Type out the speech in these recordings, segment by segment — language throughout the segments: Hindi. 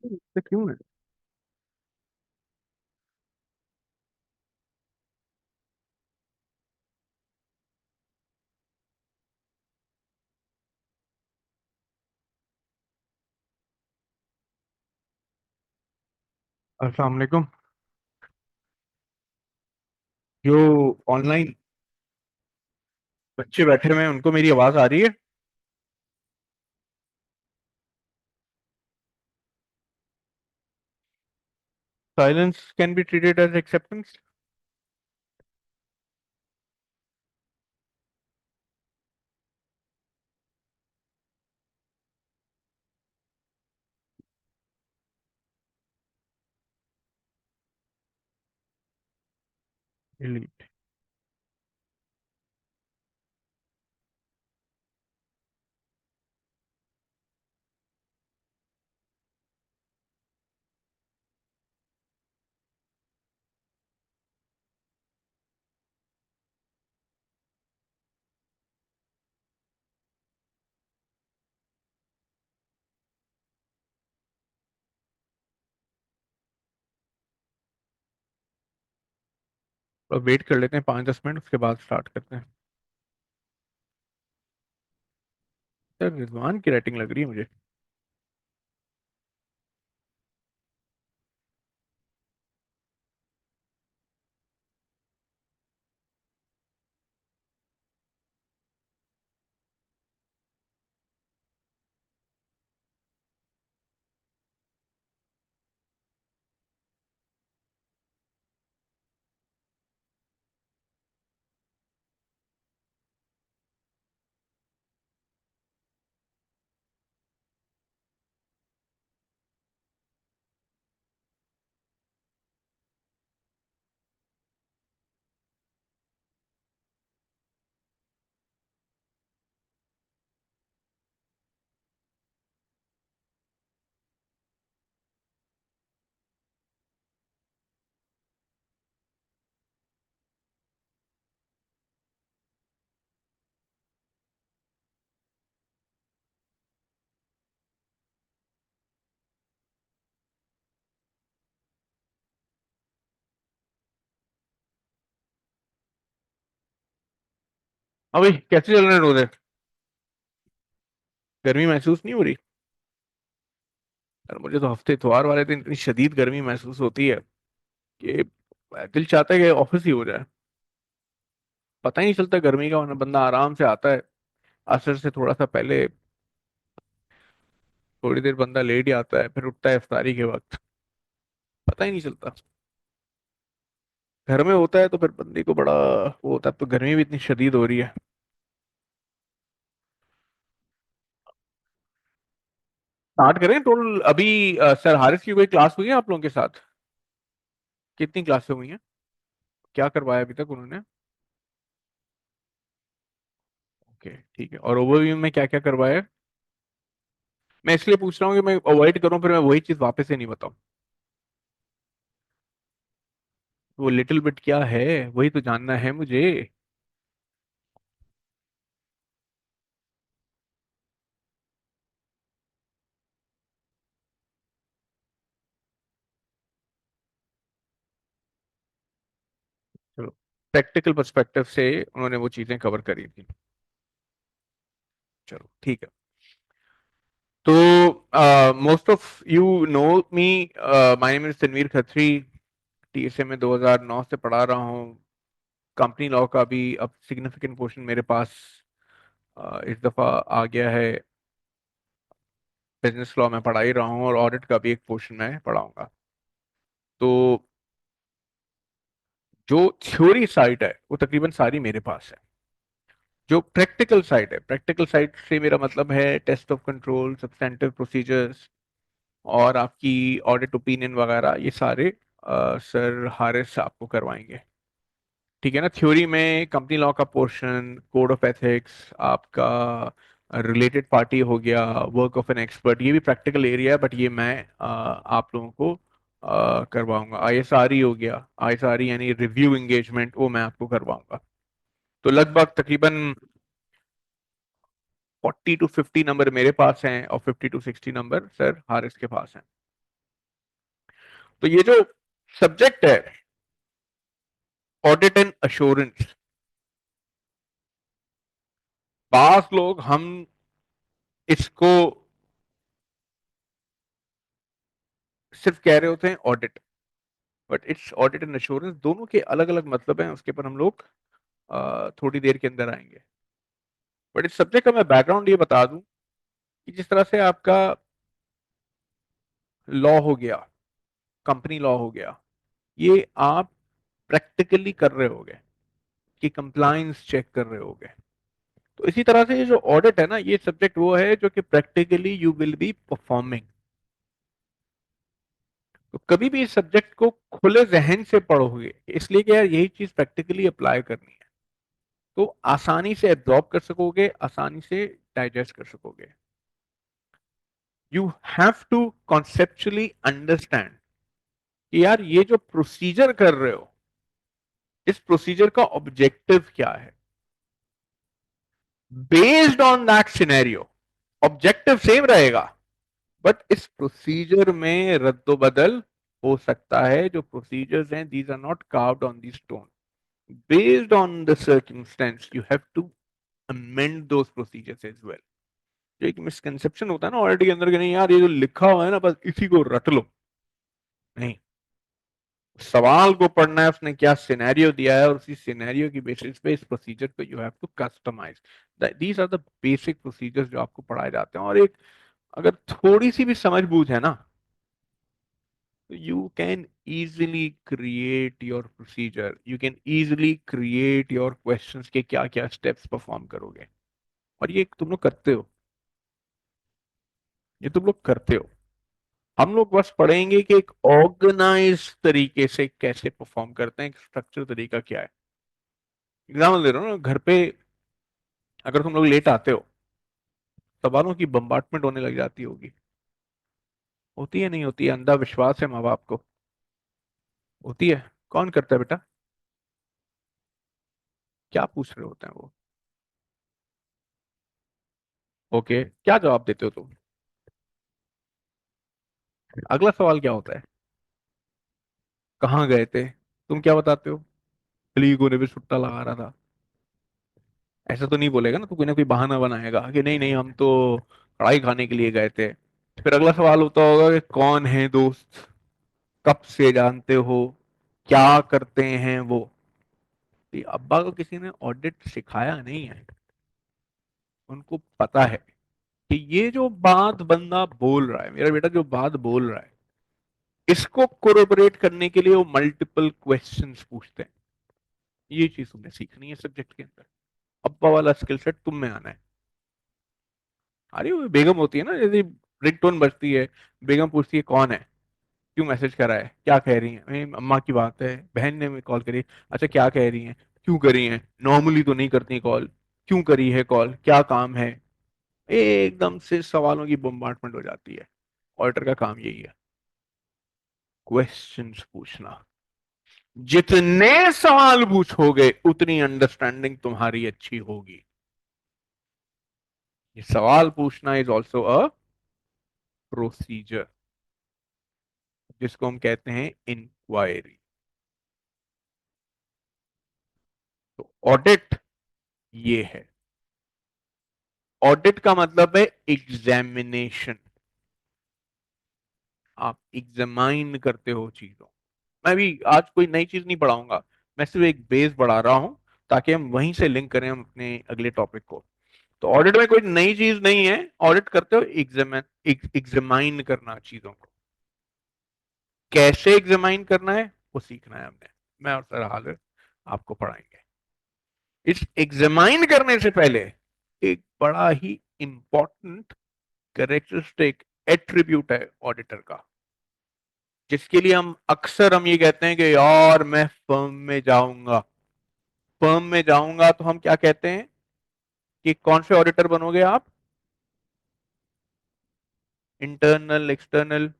तो क्यों है? अस्सलाम वालेकुम। जो ऑनलाइन बच्चे बैठे हुए हैं उनको मेरी आवाज आ रही है? Silence can be treated as acceptance. Delete. अब वेट कर लेते हैं 5-10 मिनट, उसके बाद स्टार्ट करते हैं। सर रिजवान की राइटिंग लग रही है मुझे। अभी कैसे चल रहे हैं रोजे? गर्मी महसूस नहीं हो रही? यार मुझे तो हफ्ते इतवार वाले दिन इतनी शदीद गर्मी महसूस होती है कि दिल चाहता है कि ऑफिस ही हो जाए। पता ही नहीं चलता गर्मी का, वरना बंदा आराम से आता है असर से थोड़ा सा पहले, थोड़ी देर बंदा लेट ही आता है, फिर उठता है इफ्तारी के वक्त। पता ही नहीं चलता। घर में होता है तो फिर बंदे को बड़ा वो होता है। अब तो गर्मी भी इतनी शदीद हो रही है। स्टार्ट करें टोटल अभी। सर हारिस की कोई क्लास हुई है आप लोगों के साथ? कितनी क्लासें हुई हैं? क्या करवाया अभी तक उन्होंने? ओके ठीक है। और ओवरव्यू में क्या क्या करवाया है? मैं इसलिए पूछ रहा हूँ कि मैं अवॉइड करूँ फिर मैं वही चीज वापस से नहीं बताऊँ। वो लिटिल बिट क्या है, वही तो जानना है मुझे। चलो, प्रैक्टिकल पर्सपेक्टिव से उन्होंने वो चीजें कवर करी थी। चलो ठीक है। तो most of you know me. My name is Tanveer Khatri. TSA में 2009 से पढ़ा रहा हूँ। कंपनी लॉ का भी अब सिग्निफिकेंट पोर्शन मेरे पास इस दफा आ गया है। बिजनेस लॉ में पढ़ा ही रहा हूँ और ऑडिट का भी एक पोर्शन मैं पढ़ाऊंगा। तो जो थ्योरी साइड है वो तकरीबन सारी मेरे पास है। जो प्रैक्टिकल साइड है, प्रैक्टिकल साइड से मेरा मतलब है test of control, substantive procedures और आपकी ऑडिट ओपिनियन वगैरह, ये सारे सर हारिस आपको करवाएंगे। ठीक है ना। थ्योरी में कंपनी लॉ का पोर्शन, कोड ऑफ एथिक्स आपका, रिलेटेड पार्टी हो गया, वर्क ऑफ एन एक्सपर्ट, ये भी प्रैक्टिकल एरिया है, बट ये मैं आप लोगों को करवाऊंगा। आईएसआरई हो गया, आईएसआरई यानी रिव्यू एंगेजमेंट, वो मैं आपको करवाऊंगा। तो लगभग तकरीबन 40 to 50 नंबर मेरे पास हैं और 50 to 60 नंबर सर हारिस के पास हैं। तो ये जो सब्जेक्ट है ऑडिट एंड अश्योरेंस, पास लोग हम इसको सिर्फ कह रहे होते हैं audit, but it's audit and assurance, दोनों के अलग अलग मतलब हैं, उसके ऊपर हम लोग थोड़ी देर के अंदर आएंगे। बट इस सब्जेक्ट का मैं बैकग्राउंड ये बता दूं कि जिस तरह से आपका लॉ हो गया, कंपनी लॉ हो गया, ये आप प्रैक्टिकली कर रहे होगे कि कंप्लायंस चेक कर रहे होगे। तो इसी तरह से ये जो ऑडिट है ना, ये सब्जेक्ट वो है जो कि practically you will be performing. तो कभी भी इस सब्जेक्ट को खुले जहन से पढ़ोगे, इसलिए कि यार यही चीज प्रैक्टिकली अप्लाई करनी है, तो आसानी से एब्जॉर्ब कर सकोगे, आसानी से डाइजेस्ट कर सकोगे। You have to conceptually understand कि यार ये जो प्रोसीजर कर रहे हो, इस प्रोसीजर का ऑब्जेक्टिव क्या है। Based on that scenario objective same रहेगा, बट इस प्रोसीजर में रद्दोबदल हो सकता है। जो प्रोसीजर्स हैं, these are not carved on the stone. Based on the circumstances you have to amend those procedures as well. जो एक मिसकंसेप्शन होता है ना ऑलरेडी के अंदर कि नहीं यार ये जो लिखा हुआ है ना बस इसी को रट लो, नहीं, सवाल को पढ़ना है, उसने क्या सिनेरियो दिया है और उसी सिनेरियो की बेसिस पे इस प्रोसीजर को you have to customize. These are the basic procedures जो आपको पढ़ाए जाते हैं। और एक अगर थोड़ी सी भी समझ बूझ है ना, तो you can easily create your procedure, you can easily create your questions के क्या क्या स्टेप्स परफॉर्म करोगे। और ये तुम लोग करते हो, ये तुम लोग करते हो। हम लोग बस पढ़ेंगे कि एक ऑर्गेनाइज तरीके से कैसे परफॉर्म करते हैं, स्ट्रक्चर तरीका क्या है। एग्जाम्पल दे रहा हूँ ना, घर पे अगर तुम लोग लेट आते हो, सवालों की बम्बार्टमेंट होने लग जाती होगी, होती है नहीं होती है? अंधा विश्वास है माँ बाप को, होती है। कौन करता है बेटा? क्या पूछ रहे होते हैं वो? ओके, क्या जवाब देते हो तुम? अगला सवाल क्या होता है? कहाँ गए थे? तुम क्या बताते हो? कली कोने पे सुट्टा लगा रहा था। ऐसा तो नहीं बोलेगा ना, तू कोई ना कोई बहाना बनाएगा कि नहीं नहीं हम तो कढ़ाई खाने के लिए गए थे। फिर अगला सवाल होता होगा कि कौन है दोस्त, कब से जानते हो, क्या करते हैं वो। ये अब्बा को किसी ने ऑडिट सिखाया नहीं है, उनको पता है कि ये जो बात बंदा बोल रहा है, मेरा बेटा जो बात बोल रहा है, इसको कोरोबरेट करने के लिए वो मल्टीपल क्वेश्चंस पूछते हैं। ये चीज तुमने सीखनी है सब्जेक्ट के अंदर। अब्बा वाला स्किल सेट तुम में आना है। अरे वो बेगम होती है ना, जैसे रिंगटोन बजती है, बेगम पूछती है कौन है, क्यों मैसेज करा है, क्या कह रही है, अम्मा की बात है, बहन ने कॉल करी, अच्छा क्या कह रही है, क्यों करी है, नॉर्मली तो नहीं करती कॉल, क्यों करी है कॉल, क्या काम है। एकदम से सवालों की बम्बार्टमेंट हो जाती है। ऑडिटर का काम यही है, क्वेश्चंस पूछना। जितने सवाल पूछोगे उतनी अंडरस्टैंडिंग तुम्हारी अच्छी होगी। ये सवाल पूछना इज ऑल्सो अ प्रोसीजर, जिसको हम कहते हैं इंक्वायरी। तो ऑडिट ये है। ऑडिट का मतलब है एग्जामिनेशन। आप एग्जामाइन करते हो चीजों। मैं भी आज कोई नई चीज नहीं पढ़ाऊंगा, मैं सिर्फ एक बेस बढ़ा रहा हूं ताकि हम वहीं से लिंक करें हम अपने अगले टॉपिक को। तो ऑडिट में कोई नई चीज नहीं है, ऑडिट करते हो एग्जामाइन करना चीजों को। कैसे एग्जामाइन करना है वो सीखना है हमने, मैं और सर हाजिर आपको पढ़ाएंगे। इस एग्जामाइन करने से पहले एक बड़ा ही इंपॉर्टेंट कैरेक्टरिस्टिक एट्रीब्यूट है ऑडिटर का, जिसके लिए हम अक्सर हम ये कहते हैं कि यार मैं फर्म में जाऊंगा। फर्म में जाऊंगा तो हम क्या कहते हैं कि कौन से ऑडिटर बनोगे आप? Internal, external?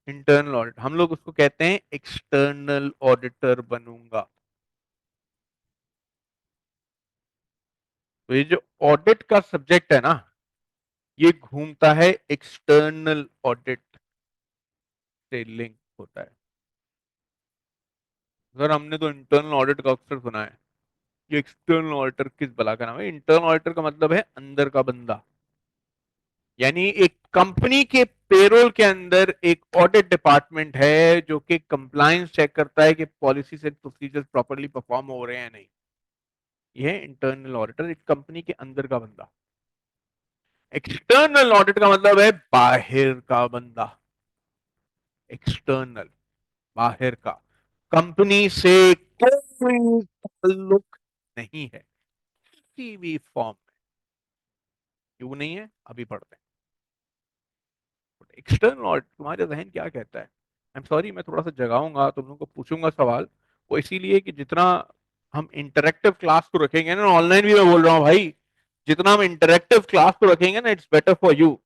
इंटरनल ऑडिट, हम लोग उसको कहते हैं एक्सटर्नल ऑडिटर बनूंगा। तो ये जो ऑडिट का सब्जेक्ट है ना, ये घूमता है एक्सटर्नल ऑडिट। से लिंक होता है। सर हमने तो इंटरनल ऑडिट का अक्सर सुना है। ये एक्सटर्नल ऑडिटर किस बला का नाम है? इंटरनल ऑडिटर का मतलब है अंदर का बंदा। यानी एक कंपनी के पेरोल के अंदर एक ऑडिट डिपार्टमेंट है जो कि कंप्लायंस चेक करता है कि policies and procedures properly perform हो रहे हैं या नहीं। यह है इंटरनल ऑडिटर, एक कंपनी के अंदर का बंदा। एक्सटर्नल ऑडिट का मतलब है बाहर का बंदा। एक्सटर्नल, बाहर का, कंपनी से कोई ताल्लुक नहीं है किसी भी फॉर्म में। क्यों नहीं है अभी पढ़ते हैं। एक्सटर्नल ऑडिट, तुम्हारे जहन क्या कहता है? आई एम सॉरी, मैं थोड़ा सा जगाऊंगा, तुम लोगों को पूछूंगा सवाल। वो इसीलिए कि जितना हम इंटरेक्टिव क्लास को रखेंगे ना, ऑनलाइन भी मैं बोल रहा हूँ भाई, जितना हम इंटरेक्टिव क्लास को रखेंगे ना, it's better for you.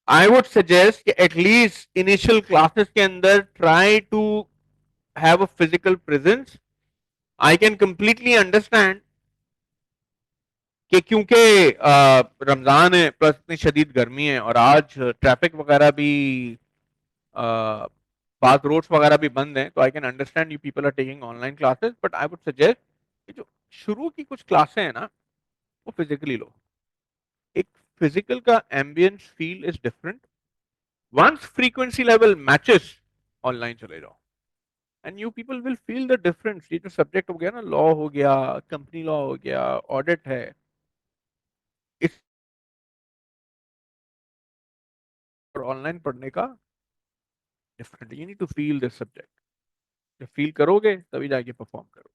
I would suggest कि एटलीस्ट इनिशियल क्लासेस के अंदर try to have a physical presence. I can completely understand कि क्योंकि रमजान है प्लस इतनी शदीद गर्मी है और आज ट्रैफिक वगैरह भी, बात रोड्स वगैरह भी बंद हैं, तो I can understand you people are taking online classes, but I would suggest कि जो शुरू की कुछ क्लासें हैं ना, वो फिजिकली लो। एक फिजिकल का ambience feel is different. Once frequency level matches, online चले जाओ and you people will feel the difference. ये जो सब्जेक्ट हो गया ना, लॉ हो गया, कंपनी लॉ हो गया, ऑडिट है, इस और ऑनलाइन पढ़ने का different. You need to feel this subject. जब फील करोगे तभी जाके परफॉर्म करोगे।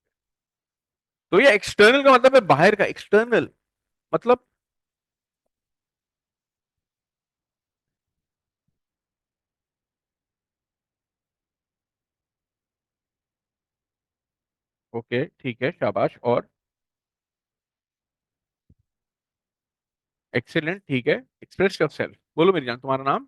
तो ये एक्सटर्नल का मतलब है बाहर का। एक्सटर्नल मतलब, ओके ठीक है, शाबाश। और एक्सीलेंट, ठीक है। एक्सप्रेस योर सेल्फ, बोलो मेरी जान, तुम्हारा नाम?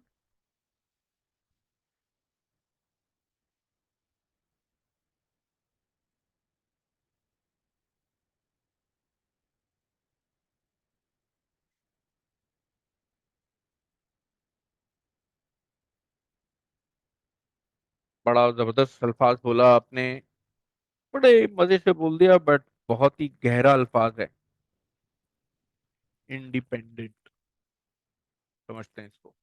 बड़ा जबरदस्त अल्फाज बोला आपने, बड़े मजे से बोल दिया, बट बहुत ही गहरा अल्फाज है। इंडिपेंडेंट, समझते हैं इसको?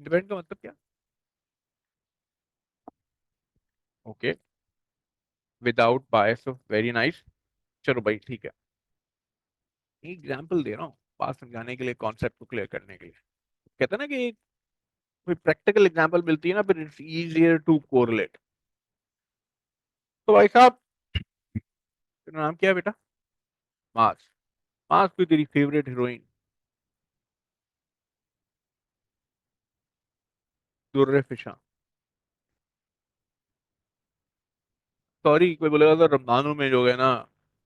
इंडिपेंडेंट का मतलब क्या? Okay, without bias, of very nice. चलो भाई ठीक है, एग्जाम्पल दे रहा हूँ बात समझाने के लिए, कॉन्सेप्ट को क्लियर करने के लिए। कहते हैं ना कि कोई प्रैक्टिकल एग्जाम्पल मिलती है ना, फिर इट्स इजियर टू कोरिलेट। तो भाई साहब, तेरा नाम क्या है बेटा? मास। मास, कोई तेरी फेवरेट हीरोइन? दुर्रे फिशा। सॉरी, कोई बोलेगा तो रमजानों में जो है ना,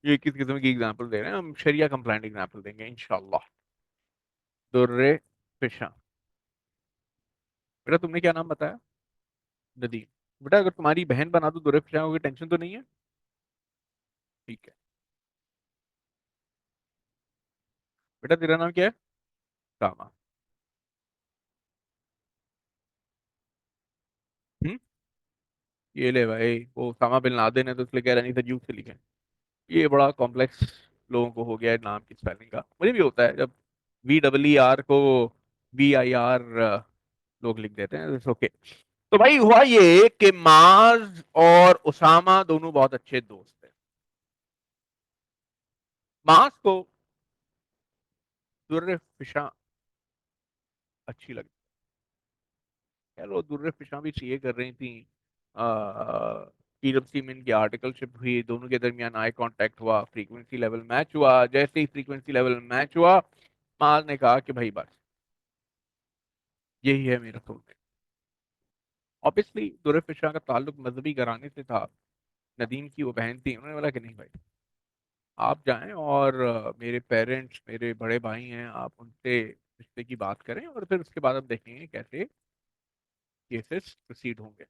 ये किस किस्म की एग्जाम्पल दे रहे हैं? हम शरिया कंप्लाइंट एग्जाम्पल देंगे इंशाल्लाह। दुर्रे फिशा। बेटा तुमने क्या नाम बताया? नदीम। बेटा अगर तुम्हारी बहन बना दो दुर्रे फिशा, कोई टेंशन तो नहीं है? ठीक है। बेटा तेरा नाम क्या है? कामा। हम्म। ये ले भाई, वो सामा बिन लादेन है तो इसलिए कह रहा नहीं था जूट से लिखे। ये बड़ा कॉम्प्लेक्स लोगों को हो गया है नाम की स्पेलिंग का। मुझे भी होता है जब VEER को VIR लोग लिख देते हैं, ओके। तो भाई हुआ ये कि माज और उसामा दोनों बहुत अच्छे दोस्त हैं। माज को दुर्र फिशा अच्छी लगी। यार वो दुर्र फिशा भी सीए कर रही थी, ईरब में इनकी आर्टिकलशिप हुई, दोनों के दरमियान आई कांटेक्ट हुआ, फ्रीक्वेंसी लेवल मैच हुआ। जैसे ही फ्रीक्वेंसी लेवल मैच हुआ, माज ने कहा कि भाई बस यही है मेरा सोलमेट। ऑब्वियसली दुर्र फिशा का ताल्लुक मजहबी घराने से था। नदीम की वो बहन थी, उन्होंने बोला कि नहीं भाई, आप जाएं और मेरे पेरेंट्स, मेरे बड़े भाई हैं, आप उनसे रिश्ते की बात करें और फिर उसके बाद हम देखेंगे कैसे केसेस प्रोसीड होंगे।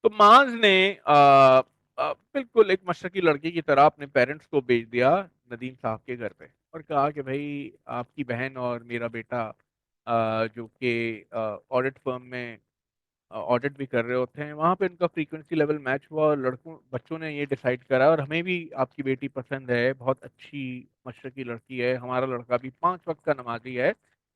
तो माज ने बिल्कुल एक मशरकी लड़के की तरह अपने पेरेंट्स को भेज दिया नदीम साहब के घर पे और कहा कि भाई आपकी बहन और मेरा बेटा जो कि ऑडिट फर्म में ऑडिट भी कर रहे होते हैं, वहां पे उनका फ्रीक्वेंसी लेवल मैच हुआ और लड़कों बच्चों ने ये डिसाइड करा, और हमें भी आपकी बेटी पसंद है, बहुत अच्छी मशरकी लड़की है, हमारा लड़का भी 5 वक्त का नमाजी है,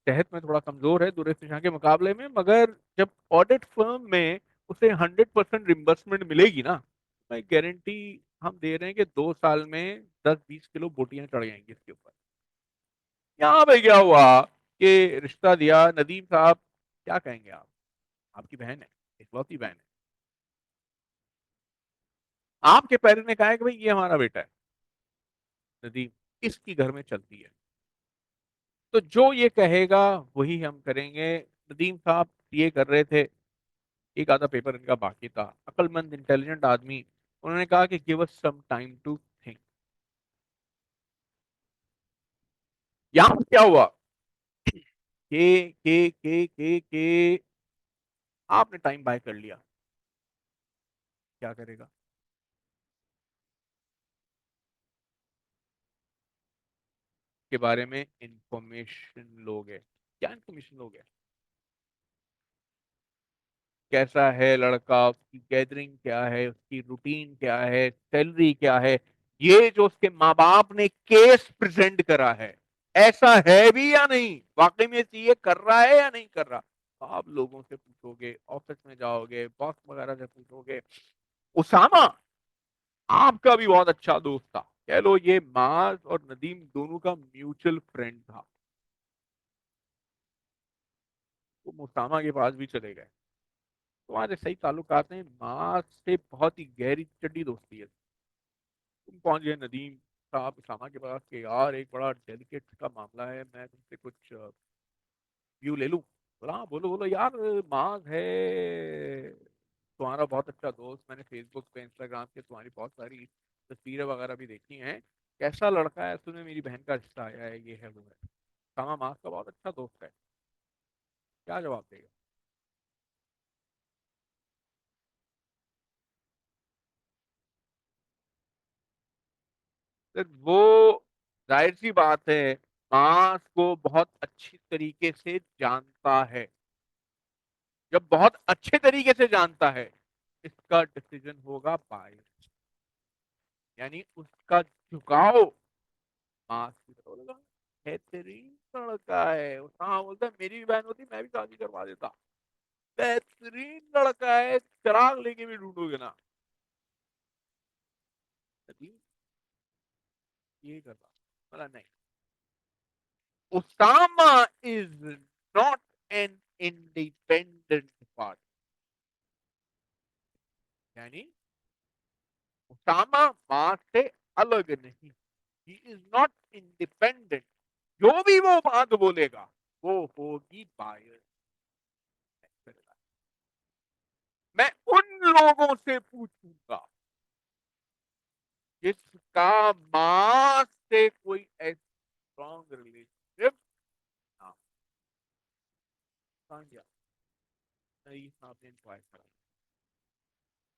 सेहत में थोड़ा कमजोर है दूसरे फिशा के मुकाबले में, मगर जब ऑडिट फर्म में उसे 100% रिम्बर्समेंट मिलेगी ना, मैं गारंटी हम दे रहे हैं कि 2 साल में 10-20 किलो बोटियां चढ़ जाएंगी इसके ऊपर। यहाँ पे क्या हुआ कि रिश्ता दिया, नदीम साहब क्या कहेंगे आप, आपकी बहन है, इकलौती बहन है, आपके पेरेंट्स ने कहा है कि भाई ये हमारा बेटा है नदीम, इसकी घर में चलती है, तो जो ये कहेगा वही हम करेंगे। नदीम साहब ये कर रहे थे, एक आधा पेपर इनका बाकी था, अक्लमंद इंटेलिजेंट आदमी, उन्होंने कहा कि give us some time to think. यहां पर क्या हुआ के आपने टाइम बाय कर लिया, क्या करेगा, के बारे में इंफॉर्मेशन लोगे, क्या इंफॉर्मेशन लोगे, कैसा है लड़का, उसकी गैदरिंग क्या है, उसकी रूटीन क्या है, सैलरी क्या है, ये जो उसके माँ बाप ने केस प्रेजेंट करा है, ऐसा है भी या नहीं, वाकई में ये कर रहा है या नहीं कर रहा। आप लोगों से पूछोगे, ऑफिस में जाओगे, बॉस वगैरह से पूछोगे। उसामा आपका भी बहुत अच्छा दोस्त था, कह लो ये माज और नदीम दोनों का म्यूचुअल फ्रेंड था, वो उसामा के पास भी चले गए, तुम्हारे सही ताल्लुकात हैं, माँ से बहुत ही गहरी चड्डी दोस्ती है, तुम पहुंच गए नदीम साहब उसामा के पास कि यार एक बड़ा डेलिकेट का मामला है, मैं तुमसे कुछ व्यू ले लूं। बोला हाँ बोलो बोलो यार, माँ है तुम्हारा बहुत अच्छा दोस्त, मैंने फेसबुक पे इंस्टाग्राम पे तुम्हारी बहुत सारी तस्वीरें वगैरह भी देखी हैं, कैसा लड़का है, सुने मेरी बहन का रिश्ता आया है, ये है वो है, उसामा माँ का बहुत अच्छा दोस्त है, क्या जवाब देगा। तो वो जाहिर सी बात है, मास को बहुत अच्छी तरीके से जानता है, जब बहुत अच्छे तरीके से जानता है, इसका डिसीजन होगा बायस, यानी उसका झुकाव मास की तरफ होगा। बेहतरीन लड़का है, हाँ बोलता है मेरी भी बहन होती मैं भी शादी करवा देता, बेहतरीन लड़का है, चिराग लेके भी ढूंढोगे ना, तभी ये करता, बोला नहीं, Usama is not an independent party, यानी उसामा माँ से अलग नहीं, ही इज नॉट इंडिपेंडेंट, जो भी वो बात बोलेगा वो होगी बायस। मैं उन लोगों से पूछूंगा जिसका माँ से कोई स्ट्रॉन्ग रिलेशनशिप ना हो गया, नहीं आपने इंक्वायर करा,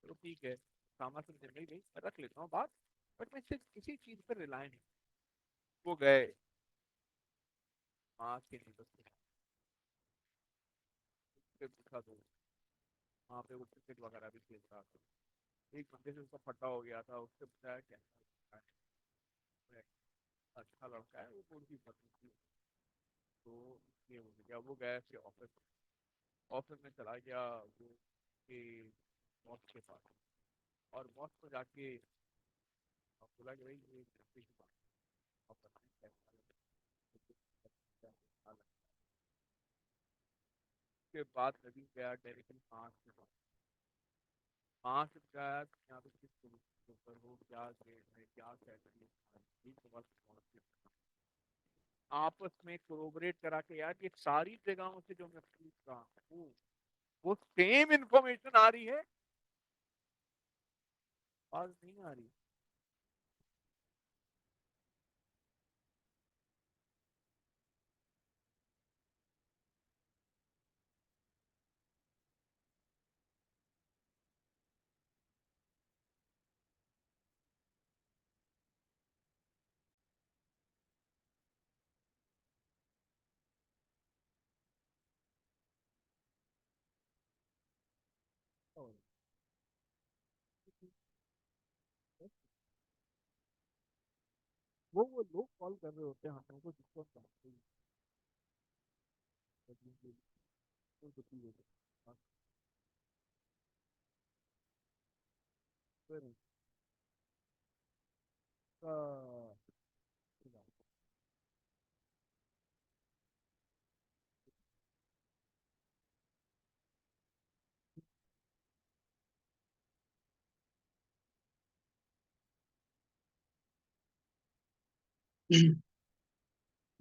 चलो ठीक है, सामा से निकल गई, मैं रख लेता हूँ बात, बट मैं सिर्फ किसी चीज पर रिलाय नहीं, वो गए माँ के नहीं पूछा, तो वहाँ पे वो क्रिकेट वगैरह भी खेल रहा था, एक बंदे से उसका फटा हो गया था, उससे बताया क्या अच्छा लड़का है, वो थोड़ी सी बदमाशी, तो ये हो गया, वो गया फिर ऑफिस, ऑफिस में चला गया वो के बॉस के पास, और बॉस को जाके बोला कि भाई ये लड़के की बात ऑफिस में कैसा लगा, उसके बाद नदी गया डायरेक्टली पाँच के पास, पाँच गया यहाँ पे किस पोजीशन के ऊपर हो, क्या ग्रेड है, क्या सैलरी है, ये सवाल पूछा, आपस में कोरोबरेट करा के यार ये सारी जगहों से जो मैं पूछ रहा हूँ वो सेम इंफॉर्मेशन आ रही है, आज नहीं आ रही। वो लोग कॉल कर रहे होते हैं हम लोगों को जिसको हम जानते ही नहीं। वो दुखी हो गए। हाँ, फिर उसका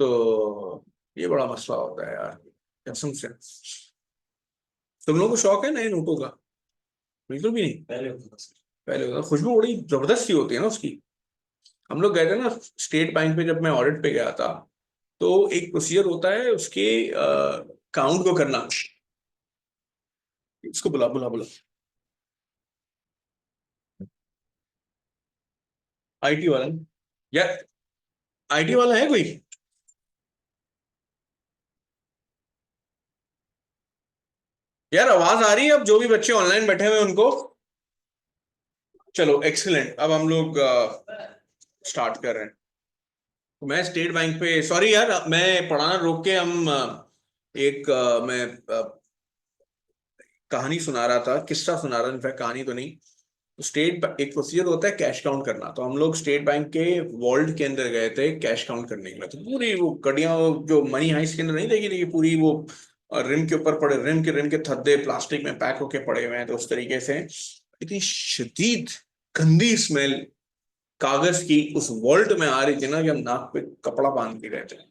तो ये बड़ा मसला होता है यार, कसम से। तुम लोगों को शौक है नए नोटों का? बिल्कुल भी नहीं। पहले होता था, खुशबू बड़ी जबरदस्त सी होती है ना उसकी। हम लोग गए थे ना स्टेट बैंक पे, जब मैं ऑडिट पे गया था, तो एक प्रोसीजर होता है उसके काउंट को करना। इसको बुला बुला बुला। आईटी वाला यार, आईटी वाला है कोई? यार आवाज आ रही है अब जो भी बच्चे ऑनलाइन बैठे हुए हैं उनको? चलो एक्सीलेंट, अब हम लोग स्टार्ट कर रहे हैं। तो मैं स्टेट बैंक पे, सॉरी यार मैं पढ़ाना रोक के हम एक मैं कहानी सुना रहा था, किस्सा सुना रहा था, इनफैक्ट कहानी तो नहीं। तो एक प्रोसीजर होता है कैश काउंट करना, तो हम लोग स्टेट बैंक के वॉल्ट के अंदर गए थे कैश काउंट करने के लिए। तो पूरी वो गड्डियां, जो मनी हाइस्ट के अंदर नहीं देखी थी, पूरी वो रिम के ऊपर पड़े, रिम के थद्दे प्लास्टिक में पैक होके पड़े हुए हैं, तो उस तरीके से इतनी शदीद गंदी स्मेल कागज की उस वॉल्ट में आ रही थी ना, कि हम नाक पे कपड़ा बांध के रहते हैं।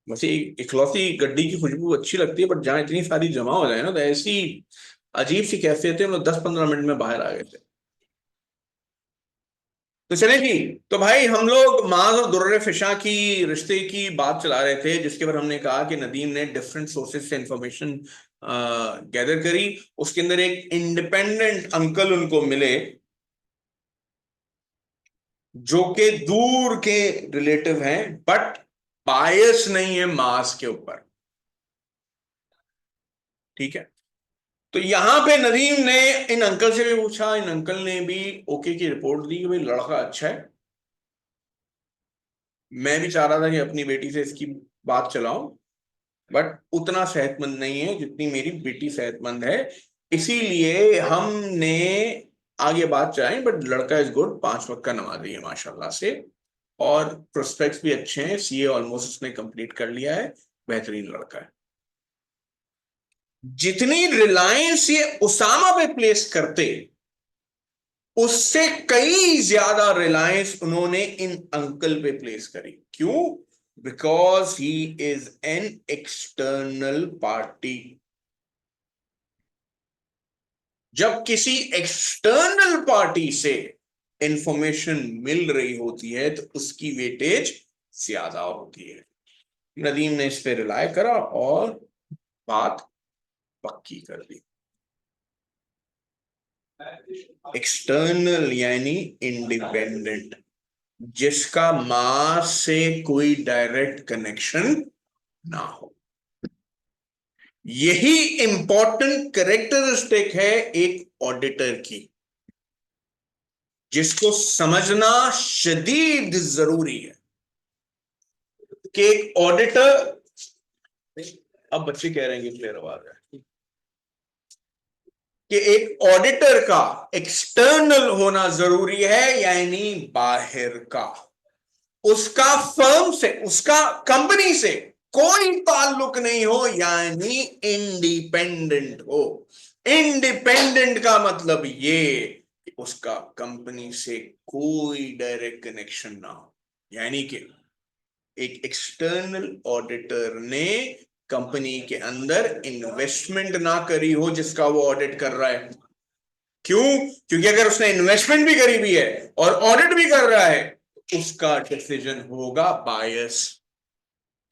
वैसे इकलौती गड्डी की खुशबू अच्छी लगती है, बट जहाँ इतनी सारी जमा हो जाए ना, तो ऐसी अजीब सी कैफियत है। हम लोग 10-15 मिनट में बाहर आ गए थे। तो चले जी। तो भाई हम लोग माज और दुर्र फिशा की रिश्ते की बात चला रहे थे, जिसके बाद हमने कहा कि नदीम ने डिफरेंट सोर्सेज से इंफॉर्मेशन गैदर करी। उसके अंदर एक इंडिपेंडेंट अंकल उनको मिले, जो कि दूर के रिलेटिव हैं, बट बायस नहीं है मास के ऊपर। ठीक है। तो यहां पे नदीम ने इन अंकल से भी पूछा, इन अंकल ने भी ओके की रिपोर्ट दी कि भाई लड़का अच्छा है। मैं भी चाह रहा था कि अपनी बेटी से इसकी बात चलाऊं, बट उतना सेहतमंद नहीं है जितनी मेरी बेटी सेहतमंद है। इसीलिए हमने आगे बात चलाई। बट लड़का इज गुड, 5 वक्त का नमाजी है माशाल्लाह से, और प्रोस्पेक्ट्स भी अच्छे हैं। सीए ऑलमोस्ट उसने कंप्लीट कर लिया है। बेहतरीन लड़का है। जितनी रिलायंस ये उसामा पे प्लेस करते, उससे कई ज्यादा रिलायंस उन्होंने इन अंकल पे प्लेस करी। क्यों? Because he is an external party. जब किसी एक्सटर्नल पार्टी से इंफॉर्मेशन मिल रही होती है तो उसकी वेटेज ज्यादा होती है। नदीम ने इस पे रिलाय करा और बात पक्की कर दी। एक्सटर्नल यानी इंडिपेंडेंट, जिसका मास से कोई डायरेक्ट कनेक्शन ना हो। यही इंपॉर्टेंट कैरेक्टरिस्टिक है एक ऑडिटर की, जिसको समझना शदीद जरूरी है। कि एक ऑडिटर, अब बच्चे कह रहे हैं कि क्लियर आवाज है, कि एक ऑडिटर का एक्सटर्नल होना जरूरी है, यानी बाहर का। उसका फर्म से, उसका कंपनी से कोई ताल्लुक नहीं हो, यानी इंडिपेंडेंट हो। इंडिपेंडेंट का मतलब ये कि उसका कंपनी से कोई डायरेक्ट कनेक्शन ना हो। यानी कि एक एक्सटर्नल ऑडिटर ने कंपनी के अंदर इन्वेस्टमेंट ना करी हो जिसका वो ऑडिट कर रहा है। क्यों? क्योंकि अगर उसने इन्वेस्टमेंट भी करी हुई है और ऑडिट भी कर रहा है, उसका डिसीजन होगा बायस।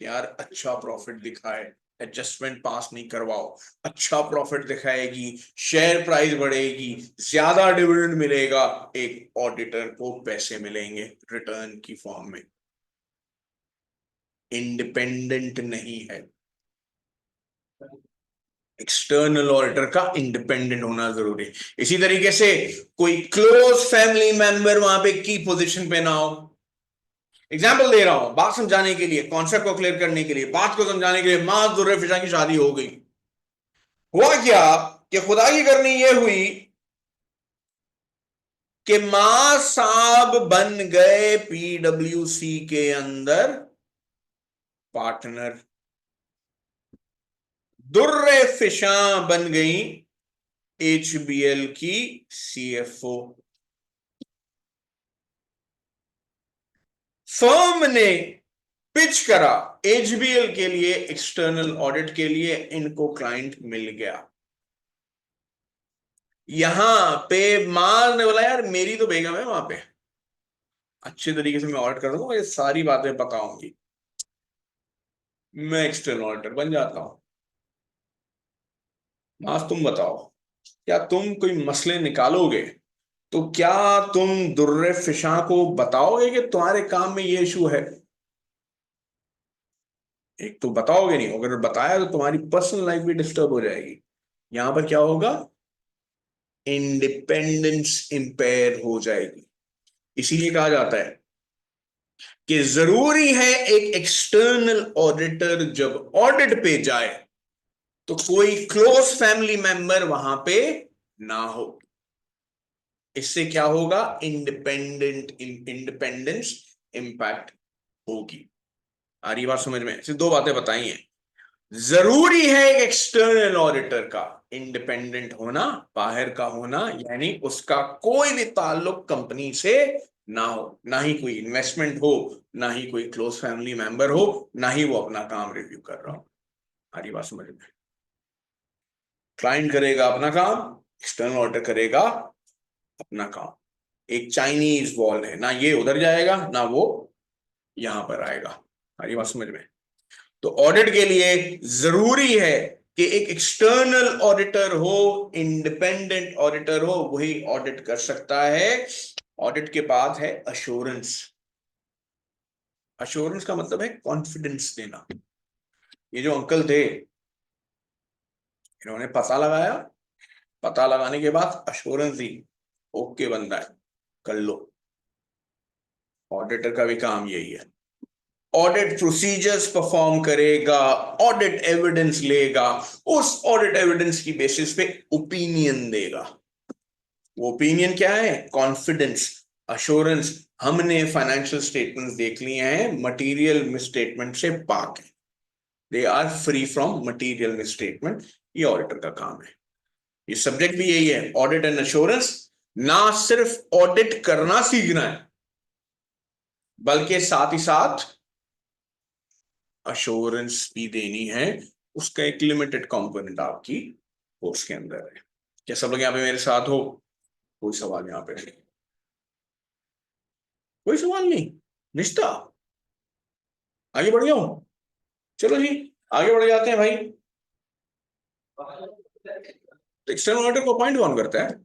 यार अच्छा प्रॉफिट दिखाए, एडजस्टमेंट पास नहीं करवाओ। अच्छा प्रॉफिट दिखाएगी, शेयर प्राइस बढ़ेगी, ज्यादा डिविडेंड मिलेगा, एक ऑडिटर को पैसे मिलेंगे रिटर्न की फॉर्म में। इंडिपेंडेंट नहीं है। एक्सटर्नल ऑडिटर का इंडिपेंडेंट होना जरूरी है। इसी तरीके से कोई क्लोज फैमिली मेंबर वहां पे की पोजीशन पे ना हो, एग्जाम्पल दे रहा हूं बात समझाने के लिए, कॉन्सेप्ट को क्लियर करने के लिए, बात को समझाने के लिए। मां दुर्रे फिजा की शादी हो गई। हुआ क्या कि खुदा की करनी यह हुई कि मां साहब बन गए पीडब्ल्यूसी के अंदर पार्टनर, दुर्रे फिशा बन गई एचबीएल की सीएफओ। फर्म ने पिच करा एचबीएल के लिए, एक्सटर्नल ऑडिट के लिए, इनको क्लाइंट मिल गया। यहां पे माल ने बोला यार मेरी तो बेगम है वहां पे, अच्छे तरीके से मैं ऑडिट कर दूंगा, ये सारी बातें बताऊंगी, मैं एक्सटर्नल ऑडिटर बन जाता हूं। आज तुम बताओ, क्या तुम कोई मसले निकालोगे तो क्या तुम दुर्रे फिशा को बताओगे कि तुम्हारे काम में ये इशू है? एक तो बताओगे नहीं, अगर बताया तो तुम्हारी पर्सनल लाइफ भी डिस्टर्ब हो जाएगी। यहां पर क्या होगा, इंडिपेंडेंस इंपेयर हो जाएगी। इसीलिए कहा जाता है कि जरूरी है एक एक्सटर्नल ऑडिटर जब ऑडिट पे जाए तो कोई क्लोज फैमिली मेंबर वहां पे ना हो। इससे क्या होगा, इंडिपेंडेंस इंपैक्ट होगी। आ रही बात समझ में? सिर्फ दो बातें बताई हैं। जरूरी है एक एक्सटर्नल ऑडिटर का इंडिपेंडेंट होना, बाहर का होना, यानी उसका कोई भी ताल्लुक कंपनी से ना हो, ना ही कोई इन्वेस्टमेंट हो, ना ही कोई क्लोज फैमिली मेंबर हो, ना ही वो अपना काम रिव्यू कर रहा हो। हमारी बात समझ में? क्लाइंट करेगा अपना काम, एक्सटर्नल ऑडिटर करेगा अपना काम। एक चाइनीज वॉल है, ना ये उधर जाएगा ना वो यहां पर आएगा। हमारी बात समझ में? तो ऑडिट के लिए जरूरी है कि एक एक्सटर्नल ऑडिटर हो, इंडिपेंडेंट ऑडिटर हो, वही ऑडिट कर सकता है। ऑडिट के बाद है अश्योरेंस। अश्योरेंस का मतलब है कॉन्फिडेंस देना। ये जो अंकल थे, इन्होंने पता लगाया, पता लगाने के बाद अश्योरेंस दी, ओके बंदा है, कर लो। ऑडिटर का भी काम यही है, ऑडिट प्रोसीजर्स परफॉर्म करेगा, ऑडिट एविडेंस लेगा, उस ऑडिट एविडेंस की बेसिस पे ओपिनियन देगा। वो ओपिनियन क्या है, कॉन्फिडेंस, अश्योरेंस। हमने फाइनेंशियल स्टेटमेंट्स देख लिए हैं, मटेरियल मिसस्टेटमेंट से पाक है, they are free from material misstatement. ये ऑडिटर का काम है। ये सब्जेक्ट भी यही है, ऑडिट एंड अश्योरेंस। ना सिर्फ ऑडिट करना सीखना है, बल्कि साथ ही साथ अश्योरेंस भी देनी है। उसका एक लिमिटेड कंपोनेंट आपकी कोर्स के अंदर है। क्या सब लोग यहाँ पे मेरे साथ हो? कोई सवाल यहाँ पे नहीं? कोई सवाल नहीं? निश्ता, आगे बढ़ जाओ? चलो जी, आगे बढ़ जाते हैं भाई। तो एक्सटर्नल ऑडिटर को अपॉइंट कौन करता है?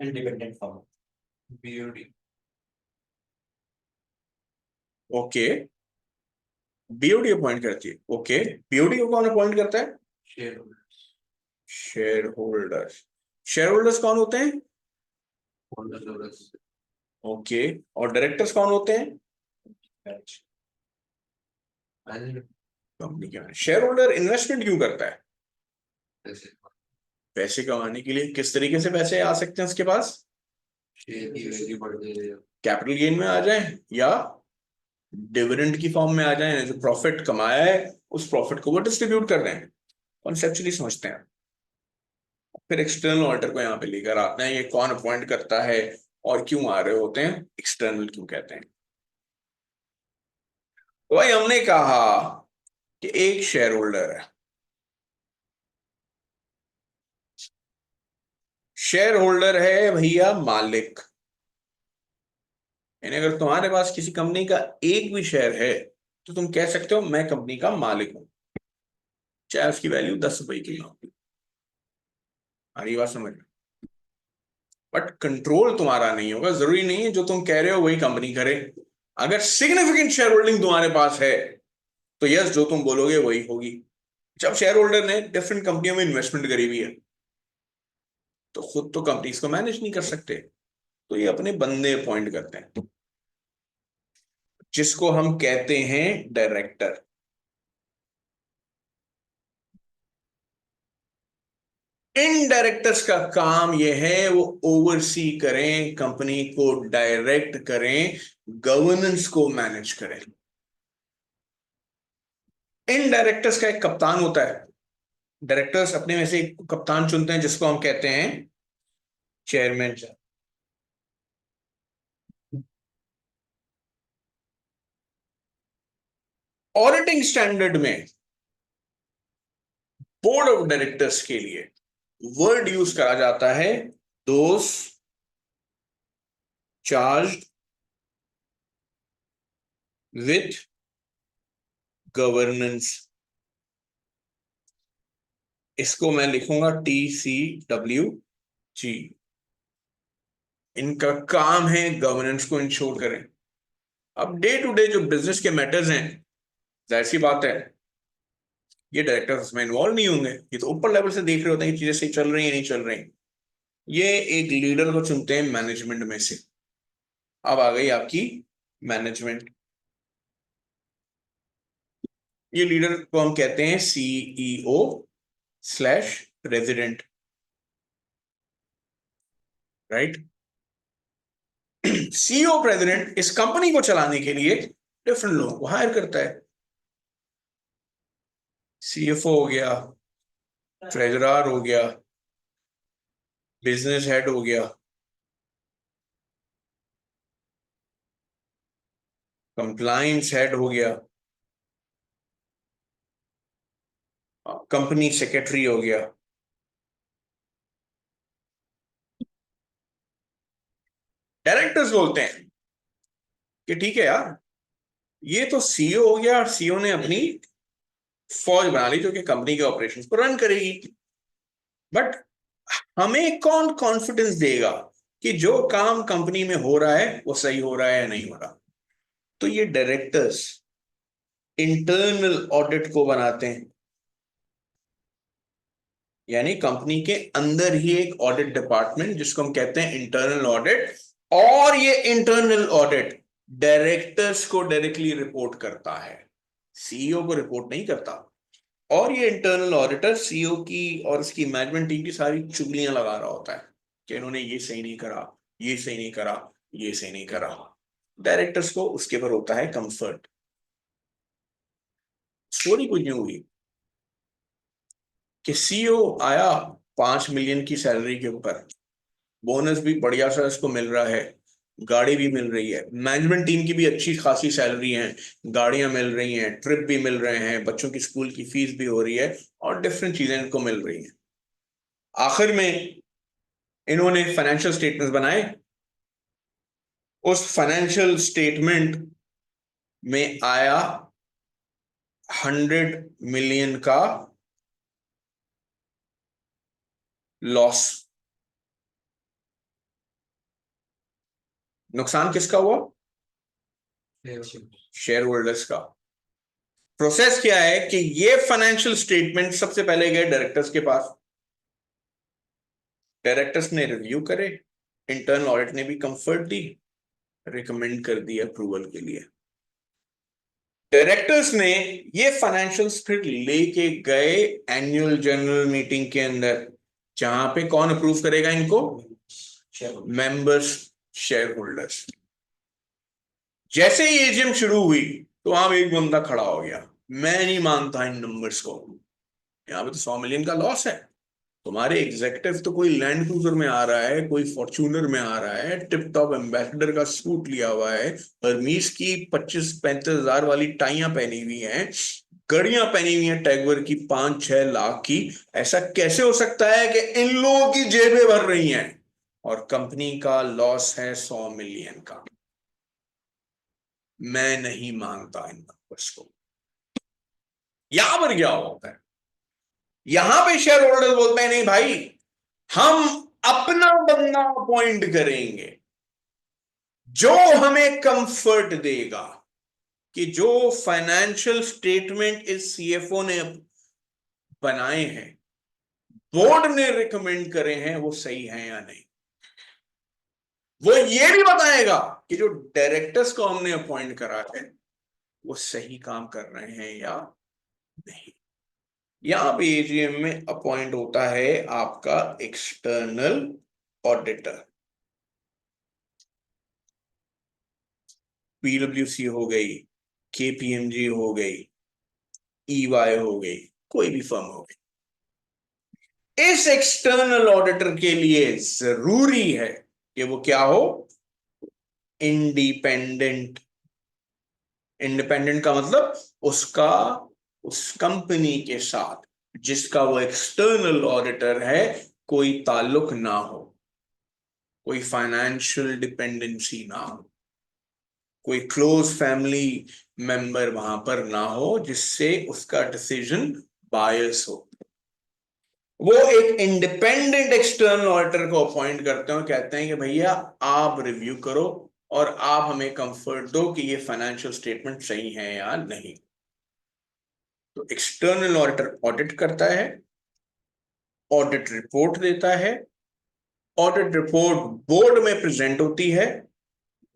Independent firm, BOD. Okay, BOD appoint करती है। ओके, बीओडी को कौन अपॉइंट करता है? Share shareholders. Shareholders कौन होते हैं? होल्डर्स। ओके, और डायरेक्टर्स कौन होते हैं? कंपनी के। शेयर होल्डर इन्वेस्टमेंट क्यों करता है? पैसे कमाने के लिए। किस तरीके से पैसे आ सकते हैं उसके पास? शेयर की वैल्यू बढ़ जाए, कैपिटल गेन में आ जाए या डिविडेंड की फॉर्म में आ जाए। जो प्रॉफिट कमाया है उस प्रॉफिट को वो डिस्ट्रीब्यूट कर रहे हैं। कॉन्सेप्चुअली समझते हैं। फिर एक्सटर्नल ऑडिटर को यहाँ पे लेकर आते हैं, ये कौन अपॉइंट करता है और क्यों आ रहे होते हैं, एक्सटर्नल क्यों कहते हैं। तो भाई हमने कहा कि एक शेयर होल्डर है। शेयर होल्डर है भैया मालिक, यानी अगर तुम्हारे पास किसी कंपनी का एक भी शेयर है तो तुम कह सकते हो मैं कंपनी का मालिक हूं, चाहे उसकी वैल्यू 10 रुपए की हो। हमारी बात समझ में? बट कंट्रोल तुम्हारा नहीं होगा। जरूरी नहीं है जो तुम कह रहे हो वही कंपनी करे। अगर सिग्निफिकेंट शेयर होल्डिंग तुम्हारे पास है तो यस, जो तुम बोलोगे वही होगी। जब शेयर होल्डर ने डिफरेंट कंपनियों में इन्वेस्टमेंट करी हुई है तो खुद तो कंपनीज को मैनेज नहीं कर सकते, तो ये अपने बंदे अपॉइंट करते हैं। जिसको हम कहते हैं डायरेक्टर। इन डायरेक्टर्स का काम यह है वो ओवरसी करें, कंपनी को डायरेक्ट करें, गवर्नेंस को मैनेज करें। इन डायरेक्टर्स का एक कप्तान होता है। डायरेक्टर्स अपने में से एक कप्तान चुनते हैं जिसको हम कहते हैं चेयरमैन। ऑडिटिंग स्टैंडर्ड में बोर्ड ऑफ डायरेक्टर्स के लिए वर्ड यूज करा जाता है दोस चार्ज्ड विथ गवर्नेंस। इसको मैं लिखूंगा TCWG। इनका काम है गवर्नेंस को इंश्योर करें। अब डे टू डे जो बिजनेस के मैटर्स हैं, जाहिर सी बात है ये डायरेक्टर्स उसमें इन्वॉल्व नहीं होंगे, ये तो ऊपर लेवल से देख रहे होते हैं कि चीजें सही चल रही हैं नहीं चल रही। ये एक लीडर को चुनते हैं मैनेजमेंट में से। अब आ गई आपकी मैनेजमेंट। ये लीडर को हम कहते हैं CEO/प्रेसिडेंट, राइट। CEO प्रेसिडेंट इस कंपनी को चलाने के लिए डिफरेंट लोगों को हायर करता है। CFO हो गया, ट्रेजरर हो गया, बिजनेस हेड हो गया, कंप्लायंस हेड हो गया, कंपनी सेक्रेटरी हो गया। डायरेक्टर्स बोलते हैं कि ठीक है यार, ये तो CEO हो गया और CEO ने अपनी फौज बना ली जो कि कंपनी के ऑपरेशंस को रन करेगी। बट हमें कौन कॉन्फिडेंस देगा कि जो काम कंपनी में हो रहा है वो सही हो रहा है या नहीं हो रहा? तो ये डायरेक्टर्स इंटरनल ऑडिट को बनाते हैं, यानी कंपनी के अंदर ही एक ऑडिट डिपार्टमेंट जिसको हम कहते हैं इंटरनल ऑडिट। और ये इंटरनल ऑडिट डायरेक्टर्स को डायरेक्टली रिपोर्ट करता है, CEO को रिपोर्ट नहीं करता। और ये इंटरनल ऑडिटर CEO की और उसकी मैनेजमेंट टीम की सारी चुगलियां लगा रहा होता है कि इन्होंने ये सही नहीं करा, ये सही नहीं करा, ये सही नहीं करा। डायरेक्टर्स को उसके ऊपर होता है कंफर्ट। स्टोरी कुछ नहीं हुई कि CEO आया 5 मिलियन की सैलरी के ऊपर, बोनस भी बढ़िया सा इसको मिल रहा है, गाड़ी भी मिल रही है, मैनेजमेंट टीम की भी अच्छी खासी सैलरी है, गाड़ियां मिल रही हैं, ट्रिप भी मिल रहे हैं, बच्चों की स्कूल की फीस भी हो रही है और डिफरेंट चीजें इनको मिल रही हैं। आखिर में इन्होंने फाइनेंशियल स्टेटमेंट्स बनाए। उस फाइनेंशियल स्टेटमेंट में आया 100 मिलियन का लॉस। नुकसान किसका हुआ? शेयर होल्डर्स का। प्रोसेस क्या है कि ये फाइनेंशियल स्टेटमेंट सबसे पहले गए डायरेक्टर्स के पास, डायरेक्टर्स ने रिव्यू करे, इंटरनल ऑडिट ने भी कंफर्ट दी, रिकमेंड कर दिया अप्रूवल के लिए। डायरेक्टर्स ने ये फाइनेंशियल्स फिर लेके गए एनुअल जनरल मीटिंग के अंदर, जहां पे कौन अप्रूव करेगा इनको? Members, share holders. जैसे ही AGM शुरू हुई तो वहां एक बंदा खड़ा हो गया, मैं नहीं मानता इन नंबर्स को, यहाँ पे तो 100 मिलियन का लॉस है। तुम्हारे एग्जीक्यूटिव तो कोई लैंड क्रूजर में आ रहा है, कोई फॉर्च्यूनर में आ रहा है, टिप टॉप एम्बेसडर का सूट लिया हुआ है, हर्मीस की 25-35 हजार वाली टाइयां पहनी हुई हैं, घड़ियां पहनी हुई हैं टैगवर की 5-6 लाख की। ऐसा कैसे हो सकता है कि इन लोगों की जेबें भर रही हैं और कंपनी का लॉस है 100 मिलियन का? मैं नहीं मानता इन नंबर्स को। यहां पर क्या होता है, यहां पे शेयर होल्डर बोलते हैं नहीं भाई, हम अपना बंदा अपॉइंट करेंगे जो हमें कंफर्ट देगा कि जो फाइनेंशियल स्टेटमेंट इस CFO ने बनाए हैं, बोर्ड ने रिकमेंड करे हैं, वो सही है या नहीं। वो ये भी बताएगा कि जो डायरेक्टर्स को हमने अपॉइंट करा है वो सही काम कर रहे हैं या नहीं। यहां पे एजीएम में अपॉइंट होता है आपका एक्सटर्नल ऑडिटर, पीडब्ल्यूसी हो गई, केपीएमजी हो गई, ईवाई हो गई, कोई भी फर्म हो गई। इस एक्सटर्नल ऑडिटर के लिए जरूरी है कि वो क्या हो, इंडिपेंडेंट। इंडिपेंडेंट का मतलब उसका उस कंपनी के साथ जिसका वो एक्सटर्नल ऑडिटर है कोई ताल्लुक ना हो, कोई फाइनेंशियल डिपेंडेंसी ना हो, कोई क्लोज फैमिली मेंबर वहां पर ना हो जिससे उसका डिसीजन बायस हो। वो एक इंडिपेंडेंट एक्सटर्नल ऑडिटर को अपॉइंट करते हैं और कहते हैं कि भैया आप रिव्यू करो और आप हमें कंफर्ट दो कि ये फाइनेंशियल स्टेटमेंट सही है या नहीं। तो एक्सटर्नल ऑडिटर ऑडिट करता है, ऑडिट रिपोर्ट देता है, ऑडिट रिपोर्ट बोर्ड में प्रेजेंट होती है,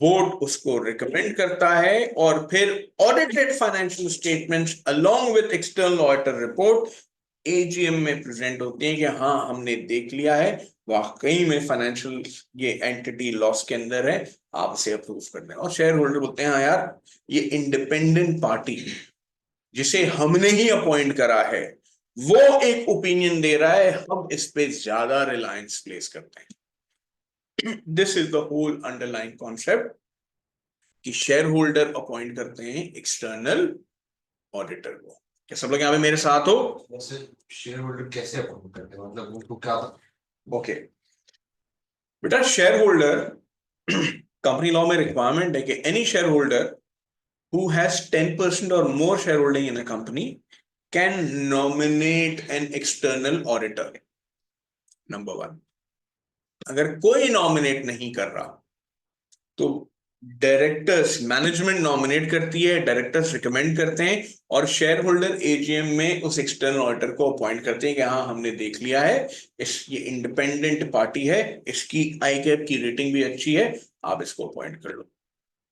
बोर्ड उसको रिकमेंड करता है और फिर audited financial statements along with external auditor report AGM में प्रेजेंट होती है कि हाँ हमने देख लिया है वाकई में फाइनेंशियल ये एंटिटी लॉस के अंदर है, आप इसे अप्रूव कर दें। और शेयर होल्डर बोलते हैं हाँ यार ये इंडिपेंडेंट पार्टी जिसे हमने ही अपॉइंट करा है वो एक ओपिनियन दे रहा है, हम इस पे ज्यादा रिलायंस प्लेस करते हैं। This is the whole underline concept कि शेयर होल्डर अपॉइंट करते हैं एक्सटर्नल ऑडिटर को। क्या सब लोग यहाँ पे मेरे साथ हो? वैसे शेयर होल्डर कैसे अपॉइंट करते हैं, मतलब उनको क्या? ओके बेटा, शेयर होल्डर कंपनी लॉ में रिक्वायरमेंट है कि any share holder who has 10% और more share holding in a company can nominate an external auditor. Number one, अगर कोई नॉमिनेट नहीं कर रहा तो डायरेक्टर्स, मैनेजमेंट नॉमिनेट करती है, डायरेक्टर्स रिकमेंड करते हैं और शेयर होल्डर एजीएम में उस एक्सटर्नल ऑडिटर को अपॉइंट करते हैं कि हाँ हमने देख लिया है ये इंडिपेंडेंट पार्टी है, इसकी आई कैप की रेटिंग भी अच्छी है, आप इसको अपॉइंट कर लो।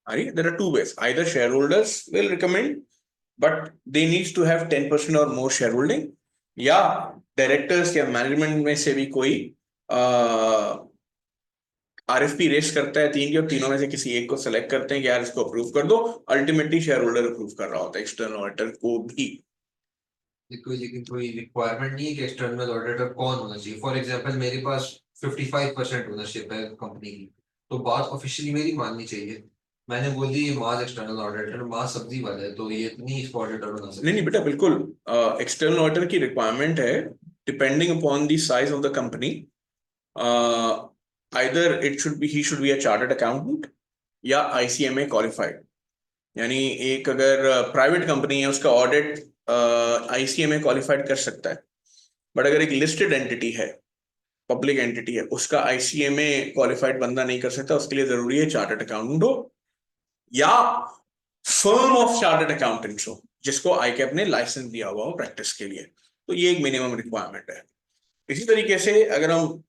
अरे there are two ways, either shareholders will recommend but they needs to have 10% और मोर शेयर होल्डिंग, या डायरेक्टर्स या मैनेजमेंट में से भी कोई आरएफपी रेस करता है तीन के, और तीनों में से किसी एक को सेलेक्ट करते हैं कि यार इसको अप्रूव कर दो। अल्टीमेटली शेयर होल्डर अप्रूव कर रहा होता है एक्सटर्नल ऑडिटर को भी। लेकिन कोई रिक्वायरमेंट नहीं है कि एक्सटर्नल ऑडिटर कौन होना चाहिए। फॉर एग्जांपल मेरे पास 55% ओनरशिप है कंपनी की, तो बात ऑफिशियली मेरी माननी चाहिए। मैंने बोल दी ये माज एक्सटर्नल ऑडिटर, माज सब्जी वाला है, तो ये इतनी इसको ऑडिटर बना नहीं सकते। नहीं बेटा, बिल्कुल एक्सटर्नल ऑडिटर की रिक्वायरमेंट है depending upon the size of the company. Either it should be he should be a chartered accountant या आईसीएमए क्वालिफाइड। यानी एक अगर प्राइवेट कंपनी है उसका ऑडिट आईसीएमए क्वालिफाइड कर सकता है, बट अगर एक लिस्टेड एंटिटी है, पब्लिक एंटिटी है, उसका आईसीएमए क्वालिफाइड बंदा नहीं कर सकता, उसके लिए जरूरी है चार्टर्ड अकाउंटेंट हो या फर्म ऑफ चार्टर्ड अकाउंटेंट्स हो जिसको आईकैप ने लाइसेंस दिया हुआ हो प्रैक्टिस के लिए। तो ये एक मिनिमम रिक्वायरमेंट है। इसी तरीके से अगर हम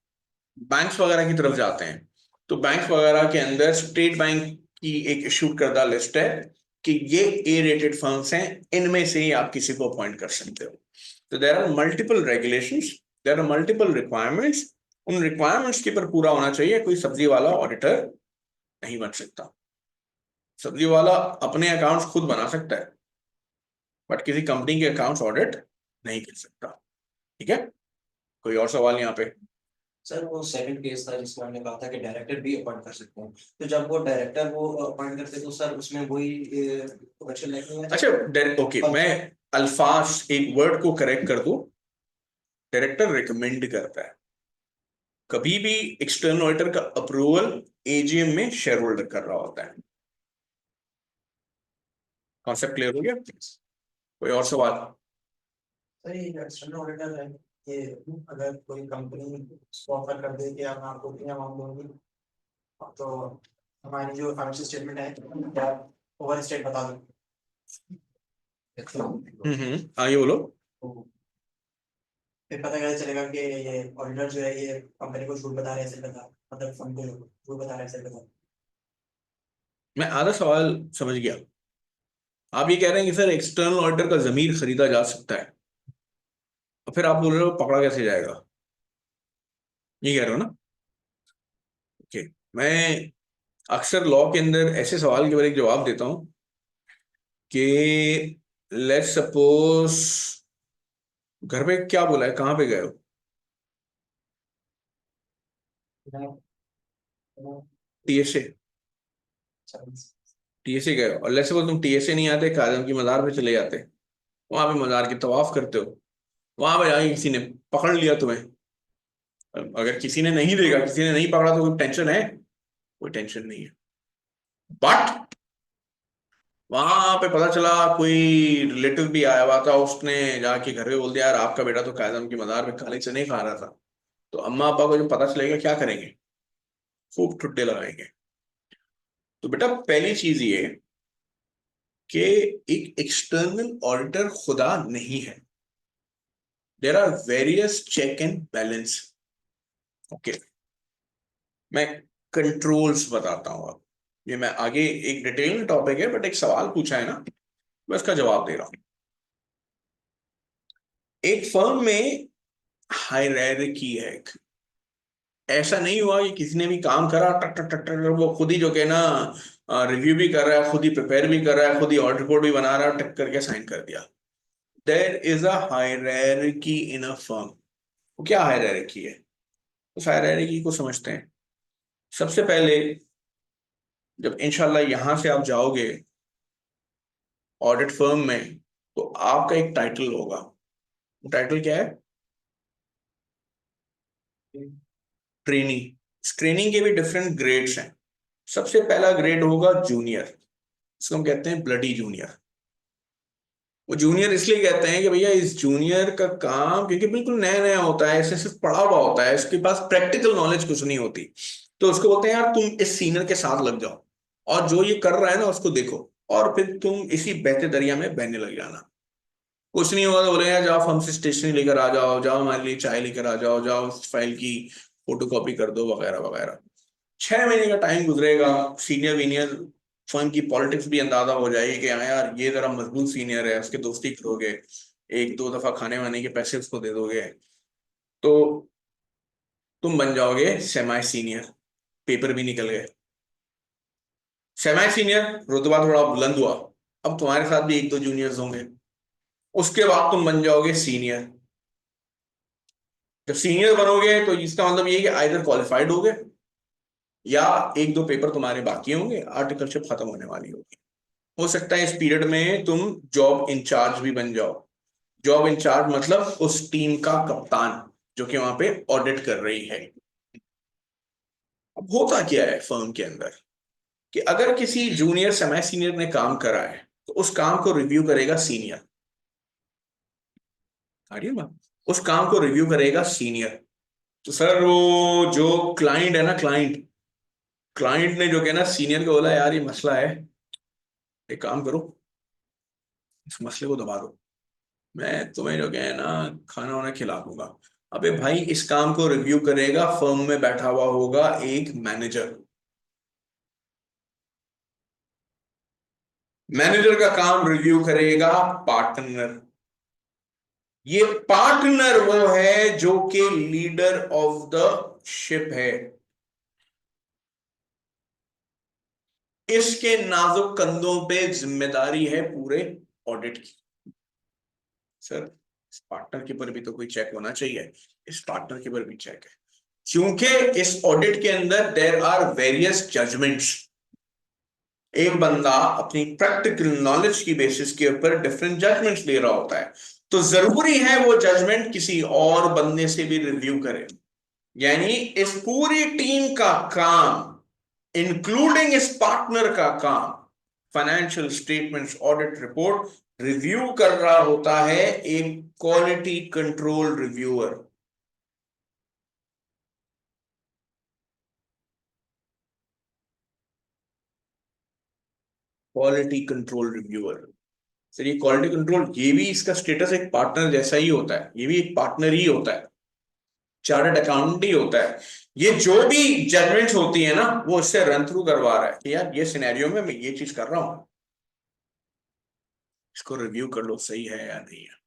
बैंक्स वगैरह की तरफ जाते हैं तो बैंक्स वगैरह के अंदर स्टेट बैंक की एक इशू करदा लिस्ट है कि ये ए रेटेड फर्म्स हैं, इनमें से ही आप किसी को अपॉइंट कर सकते हो। तो there are multiple regulations, there are multiple requirements. उन रिक्वायरमेंट्स के पर पूरा होना चाहिए, कोई सब्जी वाला ऑडिटर नहीं बन सकता। सब्जी वाला अपने अकाउंट्स खुद बना सकता है बट किसी कंपनी के अकाउंट्स ऑडिट नहीं कर सकता। ठीक है, कोई और सवाल यहाँ पे? सर वो सेकंड केस था जिसमें हमने कहा था कि डायरेक्टर भी अपॉइंट कर सकते हैं, तो जब वो डायरेक्टर वो अपॉइंट करते हैं तो सर उसमें वही प्रोफेशनल लाइफ में अच्छा ओके, मैं अल्फाज एक वर्ड को करेक्ट कर दूं, डायरेक्टर रिकमेंड करता है। कभी भी एक्सटर्नल ऑडिटर का अप्रूवल एजीएम में शेयर होल्डर कर रहा होता है। कॉन्सेप्ट क्लियर हो गया? कोई और सवाल? सर ये एक्सटर्नल ऑडिटर है कि अगर कोई कंपनी उसको ऑफर कर दे कि हम आपको इतना अमाउंट दोगे तो हमारी जो फाइनेंशियल स्टेटमेंट है क्या ओवर स्टेट बता दो, आइए बोलो। फिर पता कैसे चलेगा कि ये ऑडिटर जो है ये कंपनी को झूठ बता रहे हैं, ऐसे बता मतलब फंड को झूठ बता रहे हैं, ऐसे बता। मैं आधा सवाल समझ गया। आप ये कह रहे हैं कि सर एक्सटर्नल ऑडिटर का जमीर खरीदा जा सकता है, और फिर आप बोल रहे हो पकड़ा कैसे जाएगा, ये कह रहे हो ना? ओके। मैं अक्सर लॉ के अंदर ऐसे सवाल के बारे में जवाब देता हूं कि लेट्स सपोज, घर पे क्या बोला है, कहाँ पे गए हो? टीएसए। टीएसए गए हो, और लेट्स सपोज तुम टीएसए नहीं आते, काजम की मज़ार पे चले जाते, वहां पे मज़ार की तवाफ करते हो, वहां पे जाके किसी ने पकड़ लिया तुम्हें। अगर किसी ने नहीं देखा, किसी ने नहीं पकड़ा, तो कोई टेंशन है? कोई टेंशन नहीं है। बट वहां पे पता चला कोई रिलेटिव भी आया हुआ था, उसने जाके घर पे बोल दिया यार आपका बेटा तो कायदम की मज़ार पे काले चने खा रहा था। तो अम्मा पापा को जब पता चलेगा क्या करेंगे? खूब ठुड्डे लगाएंगे। तो बेटा पहली चीज ये कि एक एक्सटर्नल ऑडिटर खुदा नहीं है। There are various check and balance. Okay, मैं कंट्रोल्स बताता हूं अब। ये मैं आगे एक डिटेल में टॉपिक है, बट एक सवाल पूछा है ना, मैं इसका जवाब दे रहा हूं। एक फर्म में हायरार्की है। ऐसा नहीं हुआ कि किसी ने भी काम करा टक टक टक टक, वो खुद ही जो कि ना रिव्यू भी कर रहा है, खुद ही प्रिपेयर भी कर रहा है, खुद ही ऑडिट रिपोर्ट भी बना रहा है, टक करके साइन कर दिया। There is a hierarchy in a firm. वो क्या हायरार्की है? उस हायरार्की को समझते हैं। सबसे पहले जब इंशाल्लाह यहां से आप जाओगे ऑडिट फर्म में, तो आपका एक टाइटल होगा। टाइटल क्या है? ट्रेनी। ट्रेनिंग के भी डिफरेंट ग्रेड्स हैं। सबसे पहला ग्रेड होगा जूनियर, इसको हम कहते हैं ब्लडी जूनियर। वो जूनियर इसलिए कहते हैं कि भैया इस जूनियर का काम, क्योंकि बिल्कुल नया नया होता है, इसे सिर्फ पढ़ा हुआ होता है, इसके पास प्रैक्टिकल नॉलेज कुछ नहीं होती। तो उसको बोलते हैं यार तुम इस सीनियर के साथ लग जाओ, और जो ये कर रहा है ना उसको देखो, और फिर तुम इसी बहते दरिया में बहने लग जाना। कुछ नहीं होगा तो बोले यार जाओ हमसे स्टेशनरी लेकर आ जाओ, जाओ हमारे लिए चाय लेकर आ जाओ, जाओ इस फाइल की फोटो कॉपी कर दो, वगैरह वगैरह। 6 महीने का टाइम गुजरेगा, सीनियर वीनियर फर्म की पॉलिटिक्स भी अंदाजा हो जाएगी कि हाँ यार ये जरा मजबूत सीनियर है, उसके दोस्ती करोगे, एक दो दफा खाने वाने के पैसे उसको दे दोगे, तो तुम बन जाओगे सेमी सीनियर। पेपर भी निकल गए। सेमी सीनियर रुतबा थोड़ा बुलंद हुआ, अब तुम्हारे साथ भी एक दो जूनियर्स होंगे। उसके बाद तुम बन जाओगे सीनियर। जब सीनियर बनोगे तो इसका मतलब ये है कि आइदर क्वालिफाइड होगे, या एक दो पेपर तुम्हारे बाकी होंगे, आर्टिकलशिप खत्म होने वाली होगी। हो सकता है इस पीरियड में तुम जॉब इंचार्ज भी बन जाओ। जॉब इंचार्ज मतलब उस टीम का कप्तान जो कि वहां पे ऑडिट कर रही है। अब होता क्या है फर्म के अंदर कि अगर किसी जूनियर सेमी सीनियर ने काम करा है, तो उस काम को रिव्यू करेगा सीनियर। ना, उस काम को रिव्यू करेगा सीनियर। तो सर वो जो क्लाइंट है ना, क्लाइंट क्लाइंट ने जो कि ना सीनियर को बोला यार ये मसला है, एक काम करो इस मसले को दबा दो, मैं तुम्हें जो है ना खाना वाना खिला दूंगा। अबे भाई इस काम को रिव्यू करेगा, फर्म में बैठा हुआ होगा एक मैनेजर। मैनेजर का काम रिव्यू करेगा पार्टनर। ये पार्टनर वो है जो कि लीडर ऑफ द शिप है। इसके नाजुक कंधों पे जिम्मेदारी है पूरे ऑडिट की। सर इस पार्टनर के ऊपर भी तो कोई चेक होना चाहिए। इस पार्टनर के ऊपर भी चेक है, क्योंकि इस ऑडिट के अंदर देयर आर वेरियस जजमेंट्स। एक बंदा अपनी प्रैक्टिकल नॉलेज की बेसिस के ऊपर डिफरेंट जजमेंट्स ले रहा होता है, तो जरूरी है वो जजमेंट किसी और बंदे से भी रिव्यू करे। यानी इस पूरी टीम का काम, इंक्लूडिंग इस पार्टनर का काम, financial statements audit report review कर रहा होता है एक quality control reviewer. Quality control reviewer. Sir ये क्वालिटी कंट्रोल, ये भी इसका स्टेटस एक पार्टनर जैसा ही होता है, ये भी एक पार्टनर ही होता है। चार्टर्ड अकाउंटेंट ही होता है, ये जो भी जजमेंट्स होती है ना वो इससे रन थ्रू करवा रहा है कि यार ये सिनेरियो में मैं ये चीज कर रहा हूं, इसको रिव्यू कर लो सही है या नहीं है।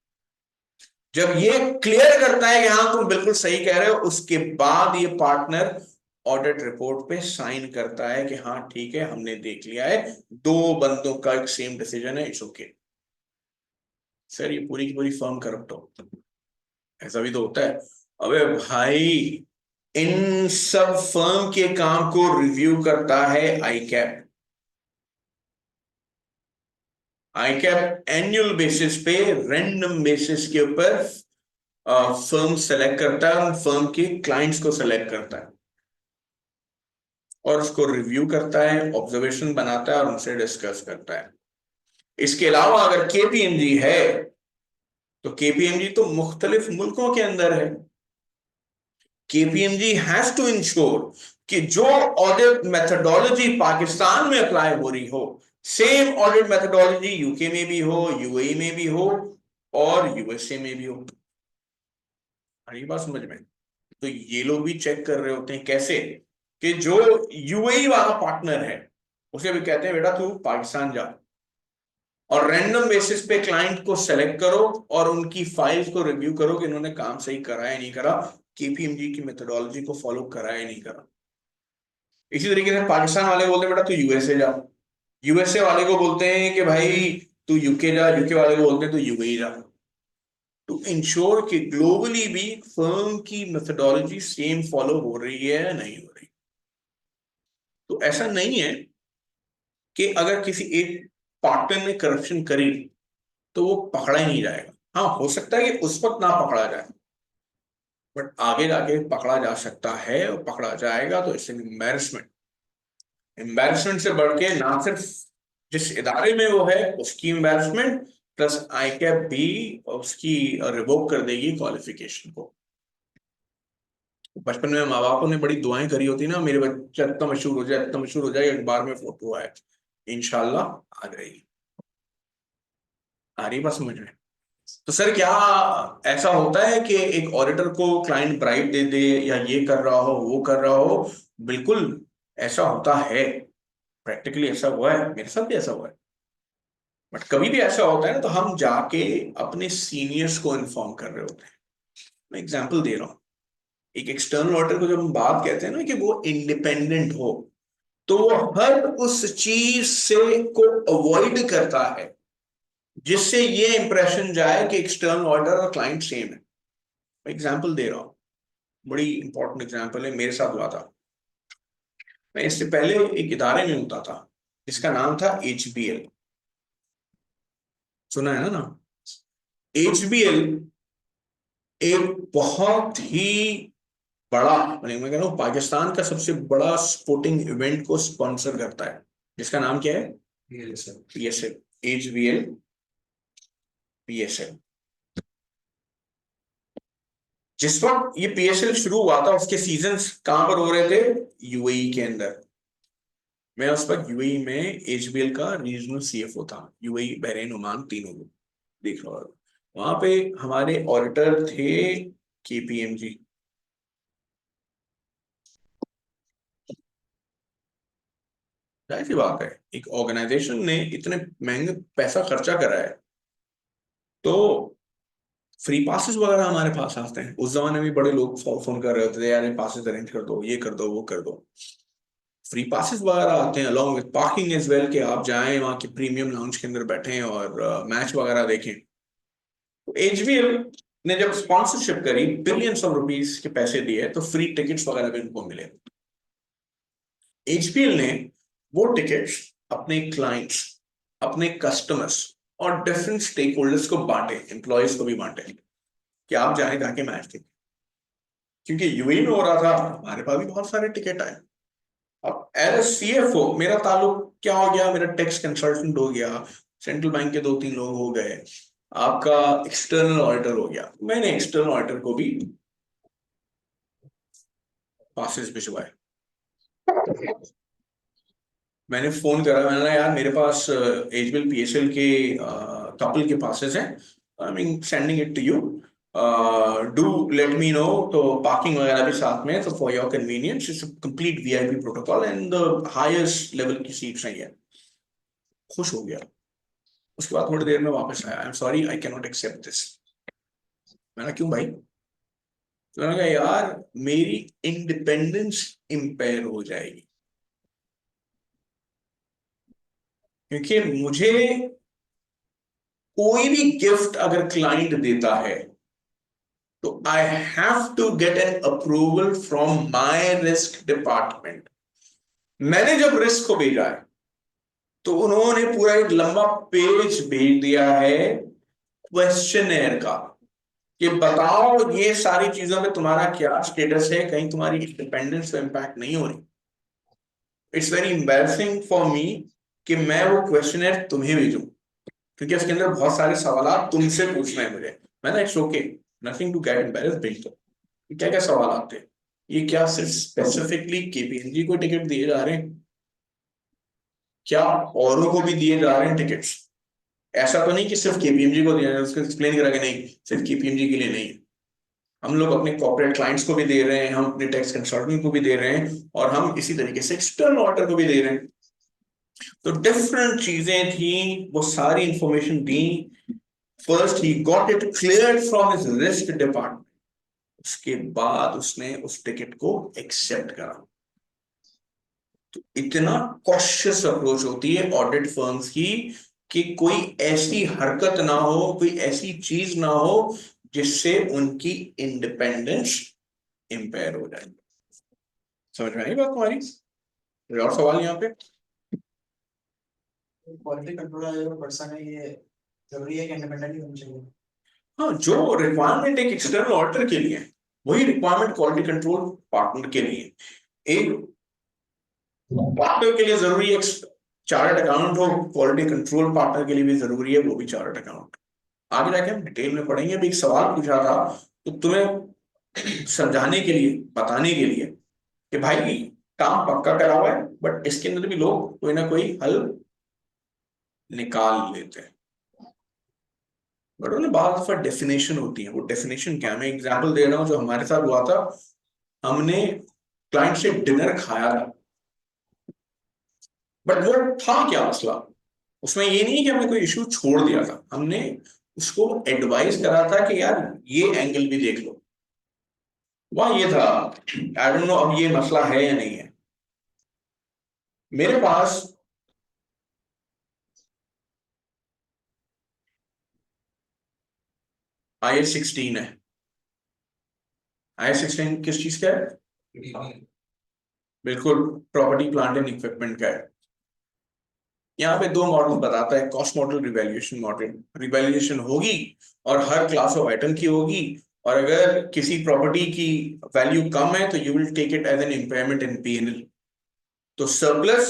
जब ये क्लियर करता है कि हाँ तुम बिल्कुल सही कह रहे हो, उसके बाद ये पार्टनर ऑडिट रिपोर्ट पे साइन करता है कि हाँ ठीक है हमने देख लिया है, दो बंदों का एक सेम डिसीजन है, इट्स ओके। सर ये पूरी की पूरी फर्म करप्ट हो, ऐसा भी तो होता है। अबे भाई इन सब फर्म के काम को रिव्यू करता है आईकैप। आईकैप एनुअल बेसिस पे रैंडम बेसिस के ऊपर फर्म सेलेक्ट करता है, उन फर्म के क्लाइंट्स को सेलेक्ट करता है और उसको रिव्यू करता है, ऑब्जर्वेशन बनाता है और उनसे डिस्कस करता है। इसके अलावा अगर केपीएमजी है तो केपीएमजी तो मुख्तलिफ मुल्कों के अंदर है। केपीएमजी हैज टू इंश्योर कि जो ऑडिट मेथोडोलॉजी पाकिस्तान में अप्लाई हो रही हो, सेम ऑडिट मेथोडोलॉजी यूके में भी हो, यूएई में भी हो और यूएसए में भी हो। अरे बात समझ में? तो ये लोग भी चेक कर रहे होते हैं कैसे कि जो यूएई वाला पार्टनर है उसे भी कहते हैं बेटा तू पाकिस्तान जा और रैंडम बेसिस पे क्लाइंट को सेलेक्ट करो और उनकी फाइल्स को रिव्यू करो कि इन्होंने काम सही करा है नहीं करा, केपीएमजी की मेथोडोलॉजी को फॉलो करा है नहीं करा। इसी तरीके से पाकिस्तान वाले बोलते हैं बेटा तू यूएसए जा, यूएसए वाले को बोलते हैं कि भाई तू यूके जा, यूके वाले को बोलते हैं तू यूएई जा। टू इंश्योर कि ग्लोबली भी फर्म की मेथोडोलॉजी सेम फॉलो हो रही है या नहीं हो रही। तो ऐसा नहीं है कि अगर किसी एक पार्टनर ने करप्शन करी तो वो पकड़ा ही नहीं जाएगा। हाँ हो सकता है कि उस वक्त ना पकड़ा जाए बट आगे जाके पकड़ा जा सकता है और पकड़ा जाएगा तो इससे एम्बैरसमेंट, एम्बैरसमेंट से बढ़ के ना सिर्फ जिस इदारे में वो है उसकी एम्बैरसमेंट प्लस आईकैप भी उसकी रिवोक कर देगी क्वालिफिकेशन को। बचपन में माँ बापों ने बड़ी दुआएं करी होती ना, मेरे बच्चा इतना मशहूर हो जाए, इतना मशहूर हो जाए, अखबार में फोटो आए, इंशाल्लाह आ जाएगी। आ रही बात समझ में? तो सर क्या ऐसा होता है कि एक ऑडिटर को क्लाइंट ब्राइब दे दे या ये कर रहा हो वो कर रहा हो? बिल्कुल ऐसा होता है, प्रैक्टिकली ऐसा हुआ है, मेरे साथ भी ऐसा हुआ है। बट कभी भी ऐसा होता है ना तो हम जाके अपने सीनियर्स को इन्फॉर्म कर रहे होते हैं। मैं एग्जांपल दे रहा हूँ, एक एक्सटर्नल ऑडिटर को जब हम बात कहते हैं ना कि वो इंडिपेंडेंट हो तो वो हर उस चीज से को अवॉइड करता है जिससे ये इंप्रेशन जाए कि एक्सटर्नल ऑडिटर और क्लाइंट सेम है। एग्जांपल दे रहा हूँ, बड़ी इंपॉर्टेंट एग्जांपल है, मेरे साथ हुआ था। मैं इससे पहले एक इदारे में होता था जिसका नाम था HBL, सुना है ना? HBL एक बहुत ही बड़ा, मैं कह रहा हूँ पाकिस्तान का सबसे बड़ा स्पोर्टिंग इवेंट को स्पॉन्सर करता है जिसका नाम क्या है? PSL, HBL PSL। जिस वक्त ये PSL शुरू हुआ था उसके सीजन्स कहां पर हो रहे थे? यूएई के अंदर। मैं उस वक्त यूएई में HBL का रीजनल CFO था, यूएई बहरीन ओमान तीनों को देख रहा था। वहां पे हमारे ऑडिटर थे KPMG। जाहिर सी बात है एक ऑर्गेनाइजेशन ने इतने महंगे पैसा खर्चा करा है तो फ्री पासेस वगैरह हमारे पास आते हैं। उस जमाने में बड़े लोग फोन कर रहे होते थे यार ये पासेस अरेंज कर दो, ये कर दो, वो कर दो। फ्री पासेस वगैरह आते हैं along with parking as well कि आप जाएं वहाँ के प्रीमियम लाउंज के अंदर बैठें और मैच वगैरह देखें। तो HBL ने जब स्पॉन्सरशिप करी, बिलियंस ऑफ रुपीस के पैसे दिए तो फ्री टिकट्स वगैरह भी उनको मिले। HBL ने वो टिकट्स अपने क्लाइंट्स, अपने कस्टमर्स और डिफरेंट स्टेक होल्डर्स को बांटे, एम्प्लॉयज को भी बांटे कि आप जाए जाके मैच देखें। क्योंकि यूएई में हो रहा था, हमारे पास भी बहुत सारे टिकट आए। अब एज ए CFO मेरा ताल्लुक क्या हो गया? मेरा टैक्स कंसल्टेंट हो गया, सेंट्रल बैंक के 2-3 लोग हो गए, आपका एक्सटर्नल ऑडिटर हो गया। मैंने एक्सटर्नल ऑडिटर को भी पासेस भिजवाए। मैंने फोन करा, मैंने कहा यार मेरे पास HBL PSL के कपल के पासेस हैं, I mean sending it to you. Do let me know. तो पार्किंग वगैरह भी साथ में, तो for your convenience it's complete VIP protocol and the highest level की सीट्स हैं ये। खुश हो गया। उसके बाद थोड़ी देर में वापस आया, I am sorry I can not accept this. मैंने क्यों भाई? तो मैंने कहा यार मेरी इंडिपेंडेंस इंपेयर हो जाएगी, क्योंकि मुझे कोई भी गिफ्ट अगर क्लाइंट देता है तो I have to get an approval from my risk department. मैंने जब रिस्क को भेजा है तो उन्होंने पूरा एक लंबा पेज भेज दिया है क्वेश्चनर का कि बताओ ये सारी चीजों में तुम्हारा क्या स्टेटस है, कहीं तुम्हारी इंडिपेंडेंस पे इंपैक्ट नहीं हो रही। It's very embarrassing for me कि मैं वो क्वेश्चनर तुम्हें भेजूं, क्योंकि उसके अंदर बहुत सारे सवाल तुमसे पूछना है मुझे। मैंने it's okay, nothing to get embarrassed, भेज दो। क्या क्या सवाल आते हैं? ये क्या सिर्फ स्पेसिफिकली केपीएनजी को टिकट दिए जा रहे हैं? क्या औरों को भी दिए जा रहे हैं टिकट्स? ऐसा तो नहीं कि सिर्फ केपीएमजी को दिया है, उसको एक्सप्लेन करा कि नहीं सिर्फ केपीएमजी के लिए नहीं है, हम लोग अपने कॉर्पोरेट क्लाइंट्स को भी दे रहे हैं, हम अपने टैक्स कंसल्टेंट को भी दे रहे हैं, और हम इसी तरीके से एक्सटर्नल ऑडिटर को भी दे रहे हैं। तो डिफरेंट चीजें थी, वो सारी information the. First he got it clear from his risk department, उसके बाद उसने उस टिकट को एक्सेप्ट करा। तो इतना कॉशियस अप्रोच होती है ऑडिट फर्म्स की कि कोई ऐसी हरकत ना हो, कोई ऐसी चीज ना हो जिससे उनकी इंडिपेंडेंस इंपेयर हो जाए। समझ में आई बात तुम्हारी? कोई और सवाल यहाँ पे? क्वालिटी कंट्रोल जो पर्सन है ये जरूरी है कि इंडिपेंडेंट ही होना चाहिए? हाँ, जो रिक्वायरमेंट एक एक्सटर्नल ऑडिटर के लिए है वही रिक्वायरमेंट क्वालिटी कंट्रोल पार्टनर के लिए है। एक पार्टनर के लिए जरूरी है चार्टर्ड अकाउंट हो, क्वालिटी कंट्रोल पार्टनर के लिए भी जरूरी है वो भी चार्टर्ड अकाउंट। आगे जाके हम डिटेल में पढ़ेंगे। अभी एक सवाल पूछा था तो तुम्हें समझाने के लिए, बताने के लिए कि भाई काम पक्का करा हुआ है बट इसके अंदर भी लोग कोई ना कोई हल निकाल लेते हैं। बट उन्हें बहुत दफा डेफिनेशन होती है, वो डेफिनेशन क्या है? मैं एग्जाम्पल दे रहा हूँ जो हमारे साथ हुआ था। हमने क्लाइंट से डिनर खाया था, बट वो था क्या मसला, उसमें ये नहीं कि हमने कोई इशू छोड़ दिया था, हमने उसको एडवाइस करा था कि यार ये एंगल भी देख लो। वह ये था, आई डोंट नो अब ये मसला है या नहीं है। मेरे पास IS16 है। IS16 किस चीज का है? बिल्कुल प्रॉपर्टी प्लांट एंड इक्विपमेंट का है। यहाँ पे दो मॉडल बताता है, cost model, revaluation model. Revaluation होगी और हर क्लास ऑफ आइटम की होगी, और अगर किसी प्रॉपर्टी की वैल्यू कम है तो you will take it as an impairment in P&L। तो सरप्लस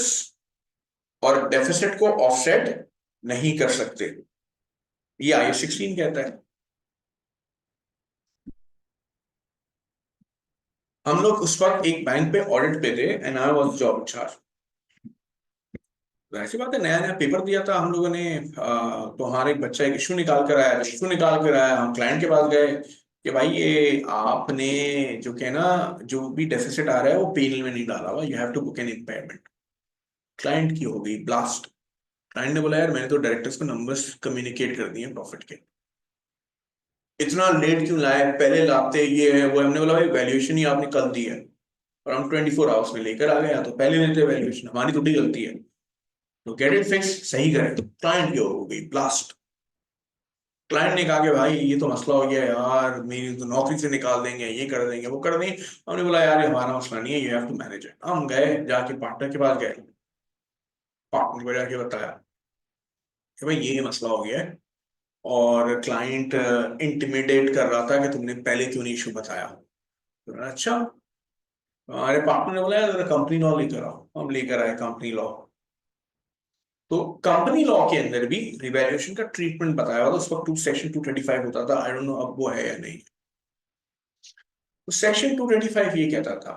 और डेफिसिट को ऑफसेट नहीं कर सकते, ये IS16 कहता है। हम लोग उस वक्त एक बैंक पे ऑडिट पे थे and I was job incharge. ऐसी बात है, नया नया पेपर दिया था हम लोगों ने। तो हमारे एक बच्चा एक इशू निकाल कर आया, इशू निकाल कर आया, हम क्लाइंट के पास गए कि भाई ये आपने जो कहना जो भी डेफिसिट आ रहा है वो P&L में नहीं डाला हुआ, you have to book an impairment. Client की हो गई ब्लास्ट। क्लाइंट ने बोला यार मैंने तो डायरेक्टर्स को नंबर्स कम्युनिकेट कर दिए प्रॉफिट के, इतना लेट क्यों लाए, पहले लाते, ये है वो है। हमने बोला भाई वैल्यूएशन ही आपने कल दी है और हम 24 आवर्स में लेकर आ गए, या तो पहले लेते वैल्यूएशन, हमारी थोड़ी गलती है, तो गेट इट फिक्स, सही करें। क्लाइंट की हो गई ब्लास्ट। क्लाइंट ने कहा कि भाई ये तो मसला हो गया यार, मेरी तो नौकरी से निकाल देंगे, ये कर देंगे वो कर देंगे। हमने बोला यार ये हमारा मसला नहीं है, you have to manage it. हम गए, जाके पार्टनर के पास गए, पार्टनर को जाके बताया कि भाई ये मसला हो गया है, और क्लाइंट इंटिमिडेट कर रहा था कि तुमने पहले क्यों नहीं इशू बताया। तो मैंने, अच्छा। हमारे पार्टनर ने बोला यार कंपनी लॉ लेकर आओ। हम लेकर आए कंपनी लॉ। तो कंपनी लॉ के अंदर भी रिवैल्यूएशन का ट्रीटमेंट बताया हुआ था। उस वक्त सेक्शन 225 होता था, आई डोंट नो अब वो है या नहीं। तो सेक्शन 225 ये कहता था,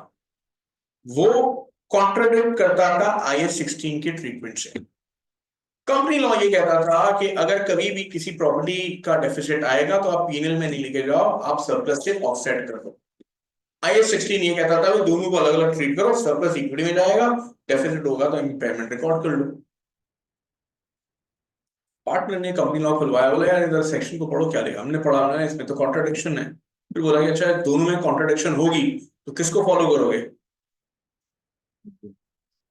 वो कॉन्ट्राडिक्ट करता था IS16 के ट्रीटमेंट से। कंपनी लॉ ये कहता था कि अगर कभी भी किसी प्रॉपर्टी का डेफिसिट आएगा तो आप पीएनएल में नहीं लेके जाओ, आप सरप्लस से ऑफसेट कर दो। IAS 16 ये कहता था कि दोनों को अलग अलग ट्रीट करो, सरप्लस इक्विटी में जाएगा, डेफिसिट होगा तो इम्पेयरमेंट रिकॉर्ड कर लो। पार्टनर ने कंपनी लॉ खुलवाया, बोला यार इधर सेक्शन को पढ़ो, क्या लिखा? हमने पढ़ा ना, इसमें तो कॉन्ट्राडिक्शन है। फिर बोला कि अच्छा दोनों में कॉन्ट्राडिक्शन होगी तो किसको फॉलो करोगे?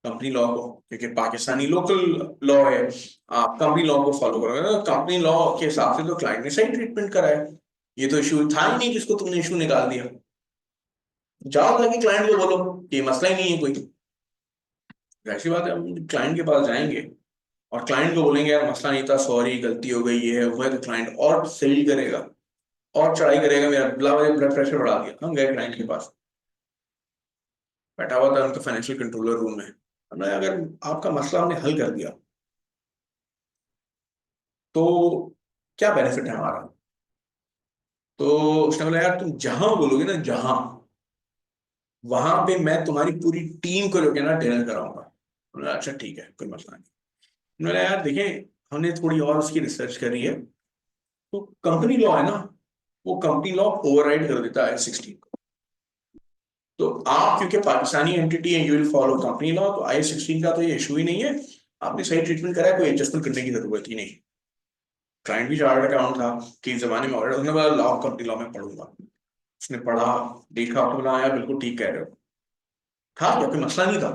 कंपनी लॉ को, क्योंकि पाकिस्तानी लोकल लॉ है, आप कंपनी लॉ को फॉलो करोगे। तो कंपनी लॉ के हिसाब से तो क्लाइंट ने सही ट्रीटमेंट करा है, ये तो इशू था ही नहीं जिसको तुमने इशू निकाल दिया। जाओ ताकि क्लाइंट को बोलो कि मसला ही नहीं है कोई। ऐसी बात है, हम क्लाइंट के पास जाएंगे और क्लाइंट को बोलेंगे यार मसला नहीं था, सॉरी गलती हो गई, ये है वो है, तो क्लाइंट और सही करेगा और चढ़ाई करेगा, मेरा ब्लड प्रेशर बढ़ा दिया। हम गए क्लाइंट के पास, बैठा हुआ था उनका फाइनेंशियल कंट्रोलर रूम में, हमने अगर आपका मसला हमने हल कर दिया तो क्या बेनिफिट है हमारा? तो उसने बोला यार तुम जहां बोलोगे ना, जहां, वहां पे मैं तुम्हारी पूरी टीम को लेकर ना डिनर कराऊंगा। बोला अच्छा ठीक है, कोई मसला नहीं। बोला यार देखें, हमने थोड़ी और उसकी रिसर्च करी है, तो कंपनी लॉ है ना, वो कंपनी लॉ ओवरराइड कर देता है 16 को। तो आप क्योंकि पाकिस्तानी एंटिटी है, you will follow company law, तो IAS 16 का तो ये इशू ही नहीं है। आपने सही ट्रीटमेंट करा है, कोई एडजस्टमेंट करने की जरूरत ही नहीं। क्लाइंट भी चार्टर्ड अकाउंट था कि जमाने में ऑर्डर, उसने बोला लॉ, कंपनी लॉ में पढ़ूंगा। उसने पढ़ा, देखा, तो बोला यार बिल्कुल ठीक कह रहे हो। था क्या कोई मसला? नहीं था।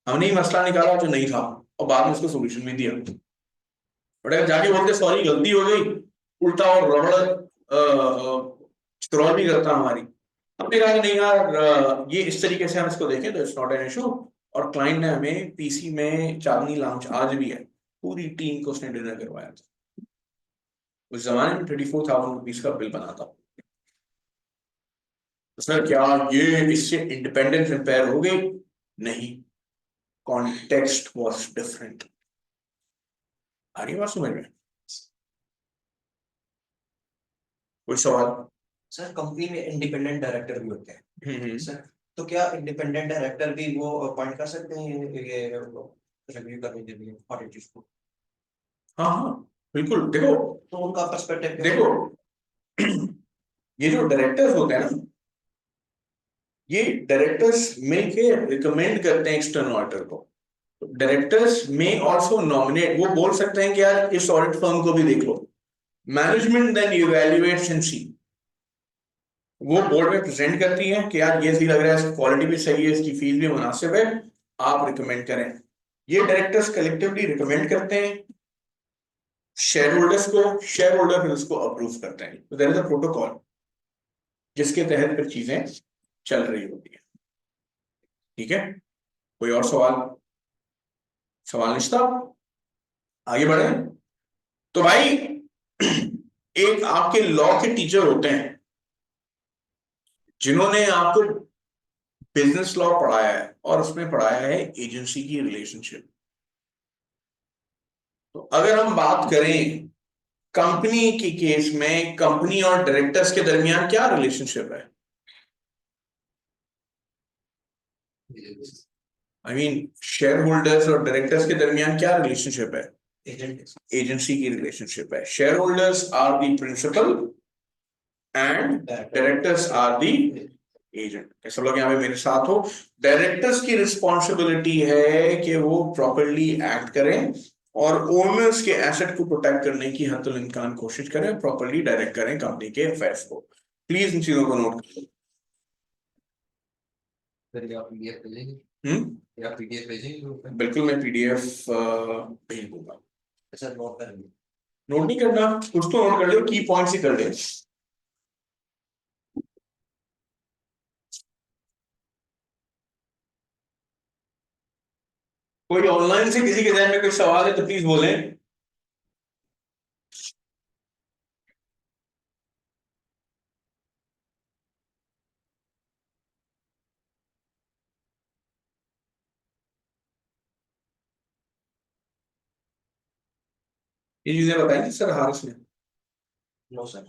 हमने ही मसला निकाला जो नहीं था और बाद में उसको सोल्यूशन भी दिया। बट अगर जाके बोलते सॉरी गलती हो गई, उल्टा और रबड़ स्क्रॉल भी करता हमारी। हमने कहा कि नहीं यार, ये इस तरीके से हम इसको देखें तो इट्स नॉट एन इशू। और क्लाइंट ने हमें पीसी में, चांदनी लाउंज आज भी है, पूरी टीम को उसने डिनर करवाया था। उस जमाने में 34,000 रुपीज का बिल बना था। सर क्या ये इससे इंडिपेंडेंस इंपेयर हो गई? नहीं, कॉन्टेक्स्ट वाज डिफरेंट। आ रही बात समझ में? कोई सवाल? सर कंपनी में इंडिपेंडेंट डायरेक्टर भी होते हैं सर, तो क्या इंडिपेंडेंट डायरेक्टर भी वो अपॉइंट कर सकते हैं ये रिव्यू करने के लिए ऑडिट को? हाँ हाँ बिल्कुल। देखो, तो उनका पर्सपेक्टिव देखो ये जो डायरेक्टर्स होते हैं ना, ये डायरेक्टर्स मिलके रिकमेंड करते हैं एक्सटर्नल ऑडिटर को। डायरेक्टर्स में ऑल्सो नॉमिनेट, वो बोल सकते हैं कि यार इस ऑडिट फर्म को भी देख लो। मैनेजमेंट देन इवैल्यूएट्स एंड सी, वो बोर्ड में प्रेजेंट करती है कि यार ये सही लग रहा है, इसकी क्वालिटी भी सही है, इसकी फीस भी मुनासिब है, आप रिकमेंड करें। ये डायरेक्टर्स कलेक्टिवली रिकमेंड करते हैं शेयर होल्डर्स को, शेयर होल्डर फिर उसको अप्रूव करते हैं। तो देयर इज अ प्रोटोकॉल जिसके तहत फिर चीजें चल रही होती है। ठीक है, कोई और सवाल? सवाल निश्ता, आगे बढ़े। तो भाई एक आपके लॉ के टीचर होते हैं जिन्होंने आपको बिजनेस लॉ पढ़ाया है और उसमें पढ़ाया है एजेंसी की रिलेशनशिप। तो अगर हम बात करें कंपनी के केस में, कंपनी और डायरेक्टर्स के दरमियान क्या रिलेशनशिप है? आई मीन शेयर होल्डर्स और डायरेक्टर्स के दरमियान क्या रिलेशनशिप है? एजेंसी की रिलेशनशिप है। Shareholders are the principal and directors are the agent. सब लोग यहाँ पे मेरे साथ हो। डायरेक्टर्स की रिस्पॉन्सिबिलिटी है कि वो प्रॉपरली एक्ट करें और ओनर्स के एसेट को प्रोटेक्ट करने की हद तक इम्कान कोशिश करें, प्रॉपरली डायरेक्ट करें कंपनी के अफेयर्स को। प्लीज इन चीजों को नोट करें। बिल्कुल, मैं PDF भेज दूंगा। सर नोट कर लीजिए। नोट नहीं करना, कुछ तो नोट कर लो, की पॉइंट्स ही कर ले। कोई ऑनलाइन से किसी के ध्यान में कोई सवाल है तो प्लीज बोलें। ये चीजें बताई थी सर हारिस ने। नो सर,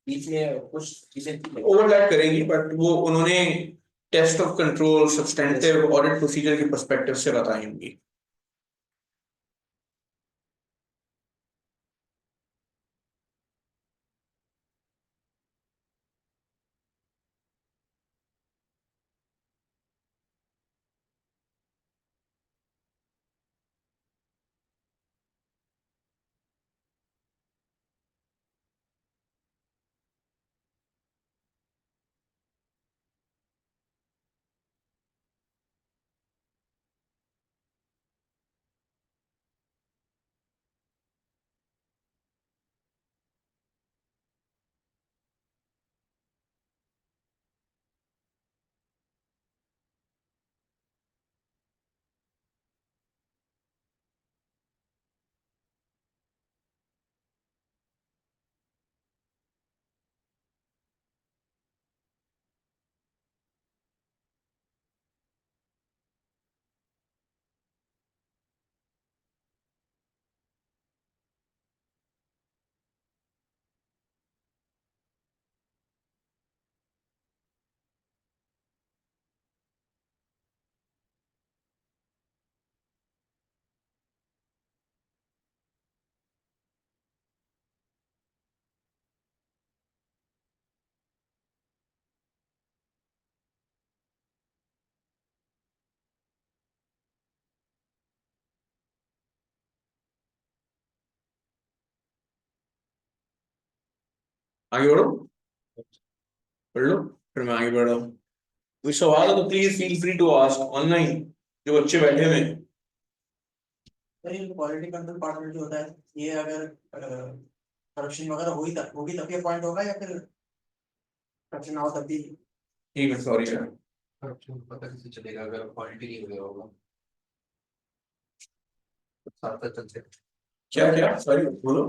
बीच में कुछ चीजें ओवरलैप करेंगी, बट वो उन्होंने test of control, substantive audit procedure के पर्सपेक्टिव से बताई होंगी। आगे बढ़ो, पढ़ लो, फिर मैं आगे बढ़ रहा हूँ। कोई सवाल हो तो please feel free to ask online, जो बच्चे बैठे हुए हैं। सर ये क्वालिटी कंट्रोल पार्टनर जो होता है, ये अगर करप्शन वगैरह होगी तभी अपॉइंट होगा, या फिर करप्शन ना हो तभी? ठीक है, सॉरी सर। करप्शन पता कैसे चलेगा अगर क्वालिटी नहीं हुआ होगा? साथ साथ चलते क्या क्या, सॉरी बोलो।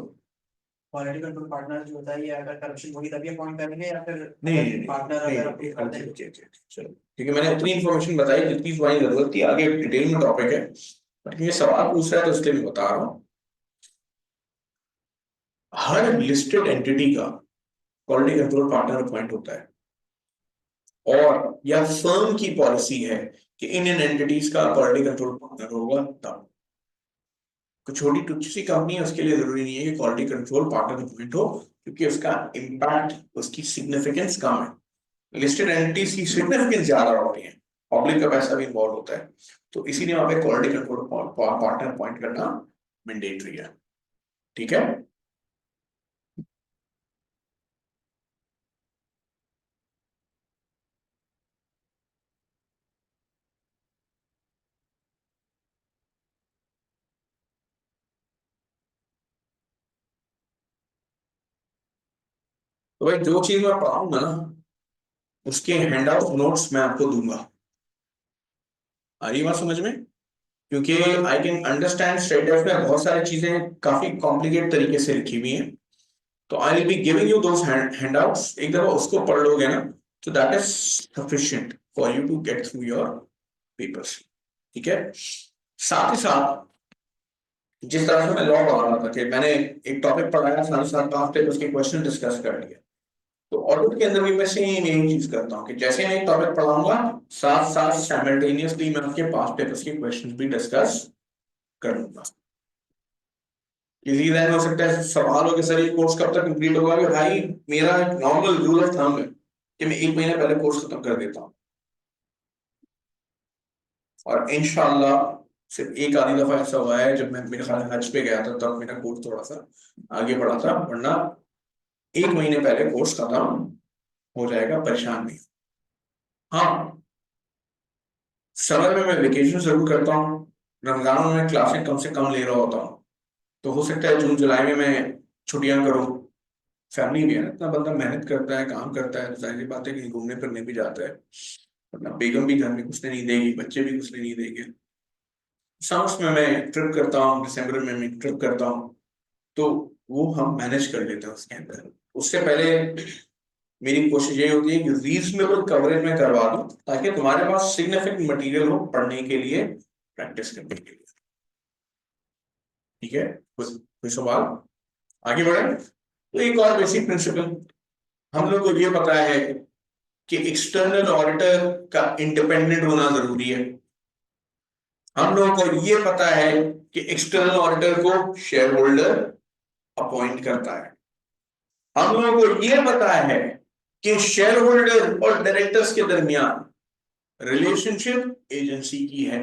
क्वालिटी कंट्रोल पार्टनर जो होता है, ये अगर करप्शन होगी तभी अपॉइंट करेंगे, या फिर नहीं पार्टनर नहीं, अगर approve करते हैं? चलो ठीक है, मैंने उतनी इन्फॉर्मेशन बताई जितनी तुम्हारी जरूरत थी, आगे डिटेल में टॉपिक है, बट ये सवाल पूछ रहा है तो इसलिए मैं बता रहा हूँ। हर लिस्टेड एंटिटी का क्वालिटी कंट्रोल पार्टनर अपॉइंट होता है, और यह फर्म की पॉलिसी है कि इन एंटिटीज का क्वालिटी कंट्रोल पार्टनर होगा। तब कुछ छोटी टुच्ची सी कंपनी है, उसके लिए जरूरी नहीं है कि क्वालिटी कंट्रोल पार्टनर अपॉइंट हो, क्योंकि उसका इम्पैक्ट, उसकी सिग्निफिकेंस कम है। लिस्टेड एंटिटीज की सिग्निफिकेंस ज्यादा होती है, पब्लिक का पैसा भी इन्वॉल्व होता है, तो इसीलिए वहां पे क्वालिटी कंट्रोल पार्टनर अपॉइंट करना मैंडेटरी है। ठीक है, तो भाई जो चीज मैं पढ़ाऊंगा ना, उसके हैंडआउट नोट्स मैं आपको दूंगा। आ रही बात समझ में? क्योंकि आई कैन अंडरस्टैंड स्ट्रेट में बहुत सारी चीजें काफी कॉम्प्लिकेट तरीके से लिखी हुई हैं, तो I will be giving you those handouts. एक दफा उसको पढ़ लोगे ना, तो that is sufficient for you to get through your papers. ठीक है, साथ ही साथ जिस तरह से मैं लॉ पढ़ा रहा था कि मैंने एक टॉपिक पढ़ाया, साथ ही साथ पास्ट पेपर्स के क्वेश्चन डिस्कस कर लिए, तो ऑडिट के अंदर भी मैं सेम यही चीज करता हूँ कि जैसे मैं एक टॉपिक पढ़ाऊंगा, साथ साथ साइमल्टेनियसली मैं उसके पास्ट पेपर्स के क्वेश्चंस भी डिस्कस करूंगा। किसी दिन हो सकता है सवाल हो कि सर ये कोर्स कब तक कंप्लीट होगा, कि भाई मेरा एक नॉर्मल रूल ऑफ थंब है कि मैं 1 महीने पहले कोर्स खत्म कर देता हूँ, और इंशाल्लाह सिर्फ एक आधी दफा ऐसा हुआ है जब मैं, मेरे ख्याल हज पे गया था, तब मेरा कोर्स थोड़ा सा आगे बढ़ा था, वरना 1 महीने पहले कोर्स खत्म हो जाएगा, परेशान नहीं। हाँ, समर में मैं वेकेशन जरूर करता हूँ, रमजान में मैं क्लासें कम से कम ले रहा होता हूँ, तो हो सकता है जून जुलाई में मैं छुट्टियां करूँ। फैमिली भी है ना, इतना बंदा मेहनत करता है, काम करता है, तो जाहिर सी बात है कहीं घूमने फिरने भी जाता है, वरना बेगम भी घर में घुसने नहीं देगी, बच्चे भी घुसने नहीं देंगे। समर्स में मैं ट्रिप करता हूँ, दिसंबर में मैं ट्रिप करता हूँ, तो वो हम मैनेज कर लेते हैं उसके अंदर। उससे पहले मेरी कोशिश ये होती है कि रीजनेबल कवरेज में करवा दूं, ताकि तुम्हारे पास सिग्निफिकेंट मटेरियल हो पढ़ने के लिए, प्रैक्टिस करने के लिए। ठीक है, कोई सवाल? आगे बढ़े। तो एक और बेसिक प्रिंसिपल, हम लोग को ये पता है कि एक्सटर्नल ऑडिटर का इंडिपेंडेंट होना जरूरी है। हम लोगों को ये पता है कि एक्सटर्नल ऑडिटर को शेयर होल्डर अपॉइंट करता है। हम लोगों को ये पता है कि शेयर होल्डर और डायरेक्टर्स के दरमियान रिलेशनशिप एजेंसी की है।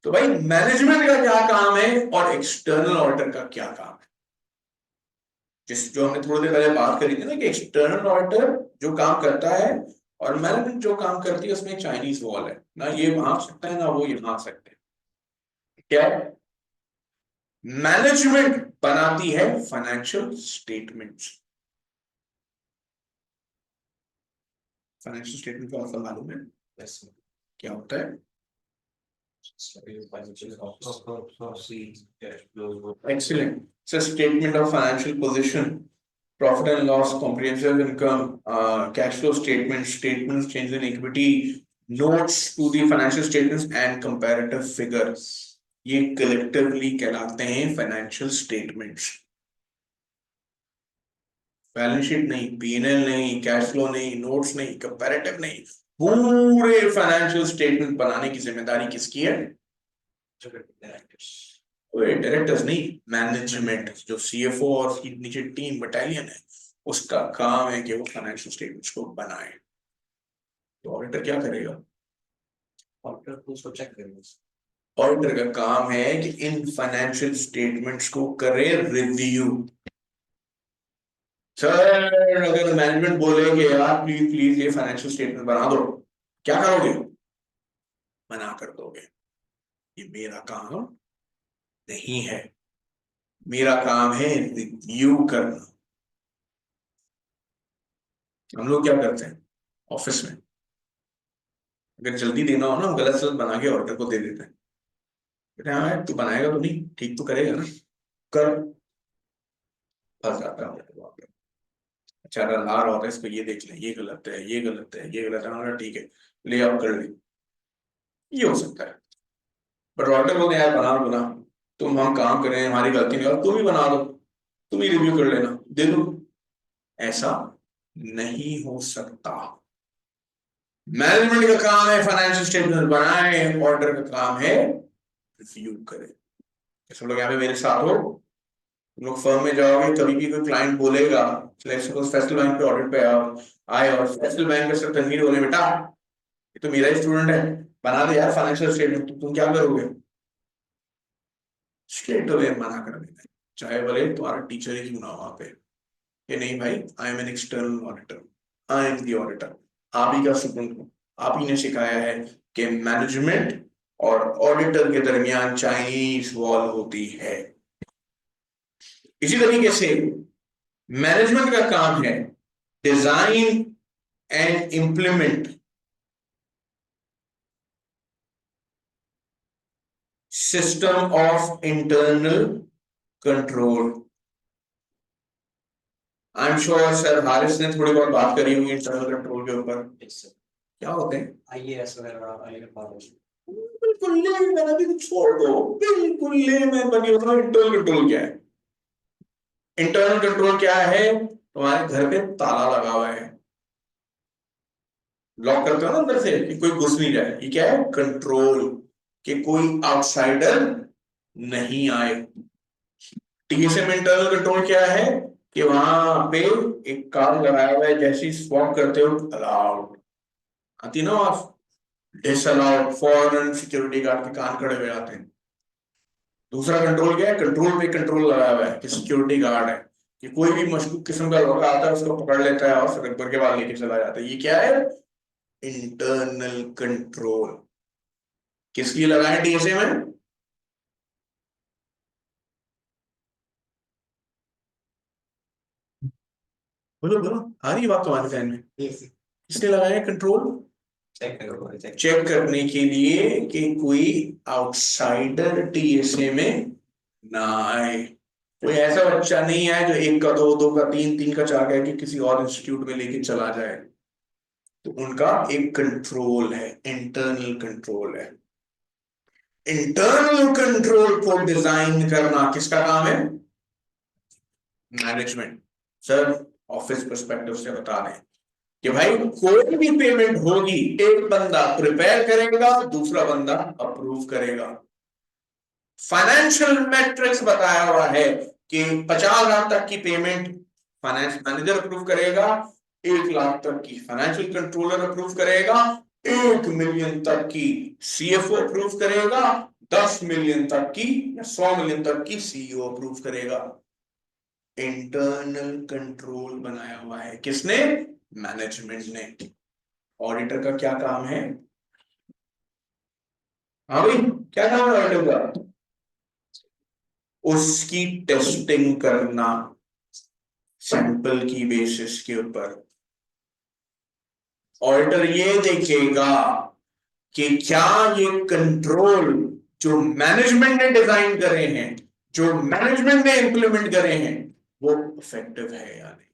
तो भाई मैनेजमेंट का क्या काम है और एक्सटर्नल ऑडिटर का क्या काम है? जो हमने थोड़ी देर पहले बात करी थी ना, कि एक्सटर्नल ऑडिटर जो काम करता है और मैनेजमेंट जो काम करती है, उसमें चाइनीज वॉल है ना, ये वहां आ सकता है ना वो यहाँ आ सकते हैं। क्या है? मैनेजमेंट बनाती है फाइनेंशियल स्टेटमेंट्स। फाइनेंशियल स्टेटमेंट का मतलब मालूम है क्या होता है? Excellent. It's a statement of financial position, profit and loss, comprehensive income, cash flow statements, statements, change in equity, notes to the financial statements and comparative figures. ये collectively कहलाते हैं financial statements. बैलेंस शीट नहीं, P&L नहीं, कैश फ्लो नहीं, नोट्स नहीं, कंपैरेटिव नहीं, पूरे फाइनेंशियल स्टेटमेंट बनाने की जिम्मेदारी किसकी है? डायरेक्टर्स नहीं, मैनेजमेंट, जो सीएफओ और उसकी नीचे टीम बटालियन है, उसका काम है कि वो फाइनेंशियल स्टेटमेंट्स को बनाए। तो ऑडिटर क्या करेगा? ऑडिटर को उसको चेक करेंगे। ऑडिटर का काम है कि इन फाइनेंशियल स्टेटमेंट्स को करे रिव्यू। सर अगर मैनेजमेंट बोले कि यार प्लीज प्लीज ये फाइनेंशियल स्टेटमेंट बना दो, क्या करोगे? मना कर दोगे। ये मेरा काम नहीं है, मेरा काम है रिव्यू करना। हम लोग क्या करते हैं ऑफिस में, अगर जल्दी देना हो ना, हम गलत सलत बना के ऑर्डर को दे देते हैं। कहते हैं हाँ यार, तू बनाएगा तो नहीं, ठीक तो करेगा ना, कर। फंस जाता है वहां पे। अच्छा अगर ला रहा होता है इसको, ये देख ले, ये गलत है, ये गलत है, ये गलत है, हाँ ठीक है ले आओ कर ले, ये हो सकता है। बट ऑर्डर बोलते हैं यार बना दो ना, तुम हम काम कर रहे हैं, हमारी गलती नहीं, और तुम ही बना दो, तुम ही रिव्यू कर लेना, दे दो। ऐसा नहीं हो सकता। मैनेजमेंट का काम है फाइनेंशियल स्टेटमेंट बनाए, ऑर्डर का काम है रिव्यू करे। सब लोग यहाँ पे मेरे साथ हो, तुम लोग फर्म में जाओगे, कभी भी कोई क्लाइंट बोलेगा फेस्टल बैंक पे ऑडिट पे आए और फेस्टल बैंक के सर तनवीर बोले बेटा ये तो मेरा ही स्टूडेंट है, बना दे यार फाइनेंशियल स्टेटमेंट, तुम क्या करोगे? स्ट्रेट अवे मना कर देना है, चाहे भले तुम्हारा टीचर ही क्यों ना हो वहां पे, कि नहीं भाई I am an external auditor, I am the auditor, आप ही का स्टूडेंट हूँ, आप ही ने सिखाया है कि मैनेजमेंट और ऑडिटर के दरमियान चाइनीज वॉल होती है। इसी तरीके से मैनेजमेंट का काम है design and implement system of internal control. I am sure sir Haris ने थोड़ी बहुत बात करी होगी इंटरनल कंट्रोल के ऊपर। क्या होते हैं आईएएस वगैरह, आईएएस बिल्कुल लेमैन, अभी तो छोड़ दो, बिल्कुल लेमैन बनी बताओ इंटरनल कंट्रोल क्या है। इंटरनल कंट्रोल क्या है? तुम्हारे घर पे ताला लगा हुआ है, लॉक करते हो ना अंदर से कि कोई घुस नहीं जाए, ये क्या है? कंट्रोल, कि कोई आउटसाइडर नहीं आए। टीएसए में इंटरनल कंट्रोल क्या है? कि वहां पे एक कार्ड लगाया हुआ है, जैसे ही स्वैप करते हो अलाउड आती ना, आप डिसअलाउड, फॉरेन सिक्योरिटी गार्ड के कान खड़े हो जाते हैं। दूसरा कंट्रोल क्या है? कंट्रोल पे कंट्रोल लगाया हुआ है कि सिक्योरिटी गार्ड है, कि कोई भी मशकूक किस्म का लड़का आता है उसको पकड़ लेता है और सड़क पर के बाद लेके चला जाता है। ये क्या है? Internal control. किस लिए लगाए टीएसए में? बोलो बोलो, आ रही बात तुम्हारे ध्यान में? किसने लगाया कंट्रोल? चेक करो, चेक करने के लिए कि कोई आउटसाइडर टीएसए में ना आए, कोई ऐसा बच्चा नहीं आए जो एक का दो, दो का तीन, तीन का चार कह के किसी और इंस्टीट्यूट में लेके चला जाए। तो उनका एक कंट्रोल है, इंटरनल कंट्रोल है। इंटरनल कंट्रोल को डिजाइन करना किसका काम है? मैनेजमेंट। सर ऑफिस पर्सपेक्टिव से बता दें कि भाई कोई भी पेमेंट होगी, एक बंदा प्रिपेयर करेगा, दूसरा बंदा अप्रूव करेगा। फाइनेंशियल मैट्रिक्स बताया हुआ है कि 50,000 तक की पेमेंट फाइनेंस मैनेजर अप्रूव करेगा, 1 लाख तक की फाइनेंशियल कंट्रोलर अप्रूव करेगा, 1 मिलियन तक की सीएफओ अप्रूव करेगा, 10 मिलियन तक की या 100 मिलियन तक की सीईओ अप्रूव करेगा। इंटरनल कंट्रोल बनाया हुआ है किसने? मैनेजमेंट ने। ऑडिटर का क्या काम है? हाँ भाई क्या काम है ऑडिटर का? उसकी टेस्टिंग करना सैंपल की बेसिस के ऊपर। ऑडिटर ये देखेगा कि क्या ये कंट्रोल जो मैनेजमेंट ने डिजाइन करे हैं, जो मैनेजमेंट ने इंप्लीमेंट करे हैं, वो इफेक्टिव है या नहीं,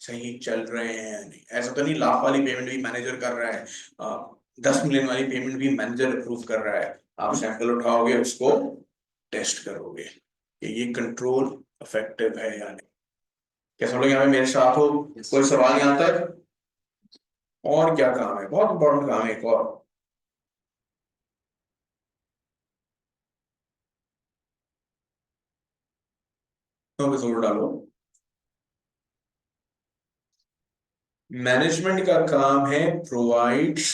सही चल रहे हैं या नहीं। ऐसा तो नहीं लाख वाली पेमेंट भी मैनेजर कर रहा है, 10 मिलियन वाली पेमेंट भी मैनेजर अप्रूव कर रहा है। आप सैंपल उठाओगे, उसको टेस्ट करोगे कि ये कंट्रोल इफेक्टिव है या नहीं। क्या सब लोग यहाँ पे मेरे साथ हो? कोई सवाल यहाँ तक? और क्या काम है? बहुत इंपॉर्टेंट काम है एक और। तो जोर डालो। मैनेजमेंट का काम है प्रोवाइड्स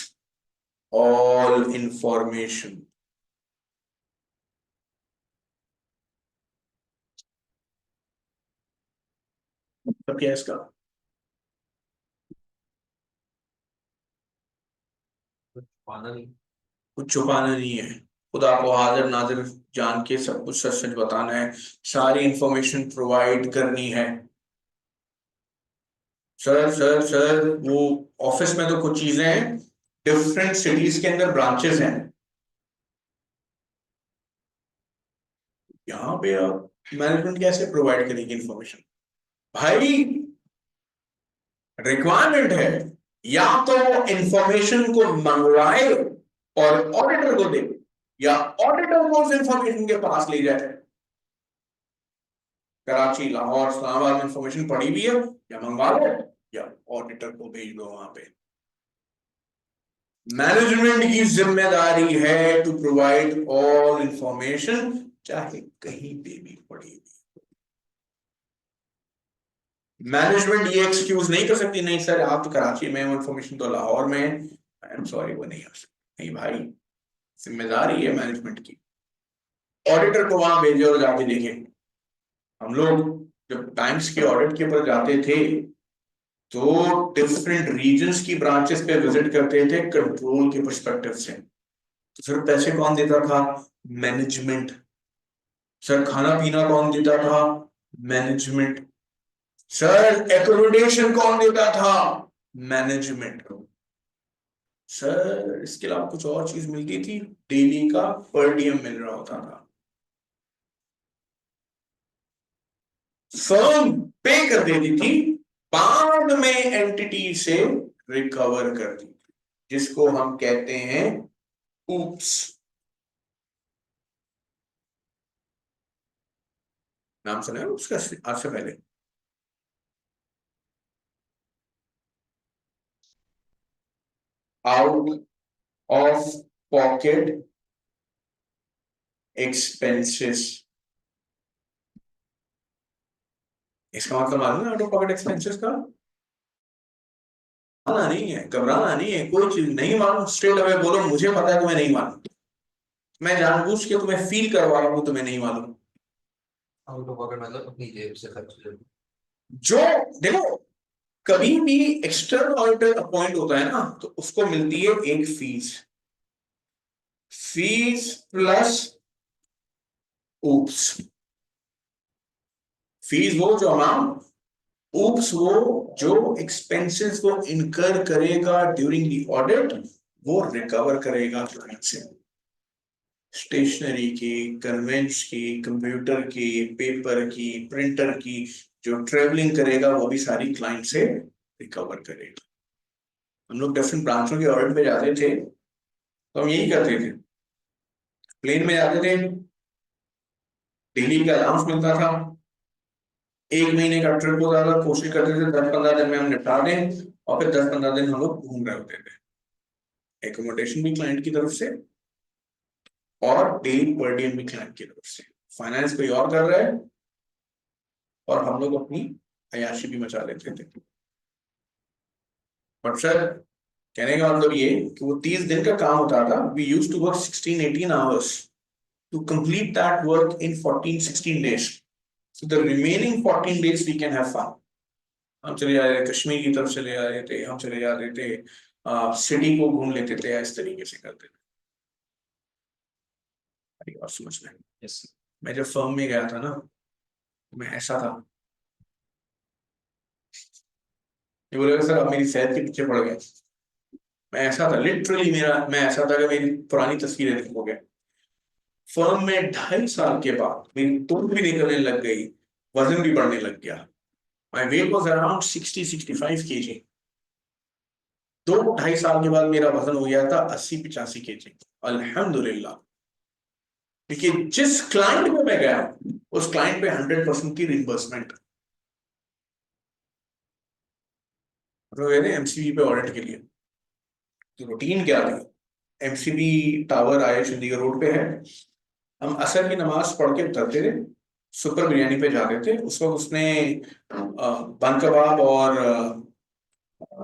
ऑल इंफॉर्मेशन। तो क्या है इसका? पाना नहीं। कुछ छुपाना नहीं है, खुदा को हाजिर नाजिर जान के सब कुछ सच सच बताना है, सारी इंफॉर्मेशन प्रोवाइड करनी है। सर वो ऑफिस में तो कुछ चीजें हैं, डिफरेंट सिटीज के अंदर ब्रांचेस हैं, यहाँ पे मैनेजमेंट कैसे प्रोवाइड करेगी इंफॉर्मेशन? भाई रिक्वायरमेंट है, या तो वो इंफॉर्मेशन को मंगवाए और ऑडिटर को दे, या ऑडिटर को उस इंफॉर्मेशन के पास ले जाए। कराची, लाहौर, इस्लामाबाद में इंफॉर्मेशन पड़ी भी है, या मंगवा लो या ऑडिटर को भेज दो वहां पे। मैनेजमेंट की जिम्मेदारी है टू प्रोवाइड ऑल इंफॉर्मेशन, चाहे कहीं पे भी पड़ी हुई। मैनेजमेंट ये एक्सक्यूज नहीं कर सकती, नहीं सर आप तो कराची में हो, इंफॉर्मेशन तो लाहौर में है, आई एम सॉरी वो नहीं आ सकती। नहीं भाई, जिम्मेदारी है मैनेजमेंट की, ऑडिटर को वहां भेजे और जाके देखे। हम लोग जब टाइम्स के ऑडिट के ऊपर जाते थे तो डिफरेंट रीजन्स की ब्रांचेस पे विजिट करते थे कंट्रोल के पर्सपेक्टिव से। तो सर पैसे कौन देता था? मैनेजमेंट। सर खाना पीना कौन देता था? मैनेजमेंट। सर एकोमोडेशन कौन देता था? मैनेजमेंट। सर इसके अलावा कुछ और चीज मिलती थी, डेली का पर डीएम मिल रहा होता था, फर्म पे कर देती थी, बाद में एंटिटी से रिकवर करती थी, जिसको हम कहते हैं ऊप्स। नाम सुना है उसका आज से पहले? आउट ऑफ पॉकेट एक्सपेंसेस, इसका मतलब मालूम है आउट ऑफ पॉकेट एक्सपेंसेस का? नहीं है, घबराना नहीं है, कोई चीज नहीं मालूम स्ट्रेट अवे बोलो मुझे पता है तुम्हें नहीं मालूम, मैं जानबूझ के तुम्हें फील करवा रहा हूं तुम्हें नहीं मालूम। आउट ऑफ पॉकेट मतलब अपनी जेब से खर्च कर। जो देखो, कभी भी एक्सटर्नल ऑडिटर अपॉइंट होता है ना तो उसको मिलती है एक fees, fees plus oops. Fees वो जो अमाउंट, ऊप्स वो जो एक्सपेंसेस वो इनकर करेगा ड्यूरिंग द ऑडिट, वो रिकवर करेगा क्लाइंट से। स्टेशनरी की, कन्वेंस की, कंप्यूटर की, पेपर की, प्रिंटर की, जो ट्रेवलिंग करेगा वो भी सारी क्लाइंट से रिकवर करेगा। हम लोग डिफरेंट ब्रांचों के ऑडिट में जाते थे तो हम यही करते थे, प्लेन में जाते थे, डेली का अलाउंस मिलता था, एक महीने का ट्रिप होता था, कोशिश करते थे 10-15 दिन में हम निपटा दें, और फिर 10-15 दिन हम लोग घूम रहे होते थे, एकोमोडेशन भी क्लाइंट की तरफ से और डेली पर डीएम भी क्लाइंट की तरफ से। फाइनेंस कोई और कर रहा है और हम लोग अपनी अयाशी भी मचा लेते थे। बट सर कहने का मतलब ये कि वो 30 दिन का काम होता था, we used to work 16-18 hours to complete that work in 14-16 days, so the remaining 14 days we can have fun। हम चले जा रहे थे कश्मीर की तरफ, चले जा रहे थे, हम चले जा रहे थे सिटी को घूम लेते थे, इस तरीके से करते थे। और समझ में yes। मैं जब फर्म में गया था ना, मैं ऐसा था, ये बोलेगा सर आप मेरी सेहत के पीछे पड़ गए, मैं ऐसा था लिटरली, मैं ऐसा था कि मेरी पुरानी तस्वीरें देखोगे। फर्म में 2.5 साल के बाद मेरी तुम भी निकलने लग गई, वजन भी बढ़ने लग गया, my weight was around 60-65 kg। 2-2.5 साल के बाद मेरा वजन हो गया था 80-85 kg, अल्हम्दुलिल्लाह। देखिए जिस क्लाइंट में मैं गया उस क्लाइंट पे 100% की रिइंबर्समेंट। गए थे एमसीबी पे ऑडिट के लिए, तो रूटीन क्या थी, एमसीबी टावर आए चंडीगढ़ रोड पे है, हम असर की नमाज पढ़ के उतरते थे, सुपर बिरयानी पे जाते थे, उस वक्त उसने बन कबाब और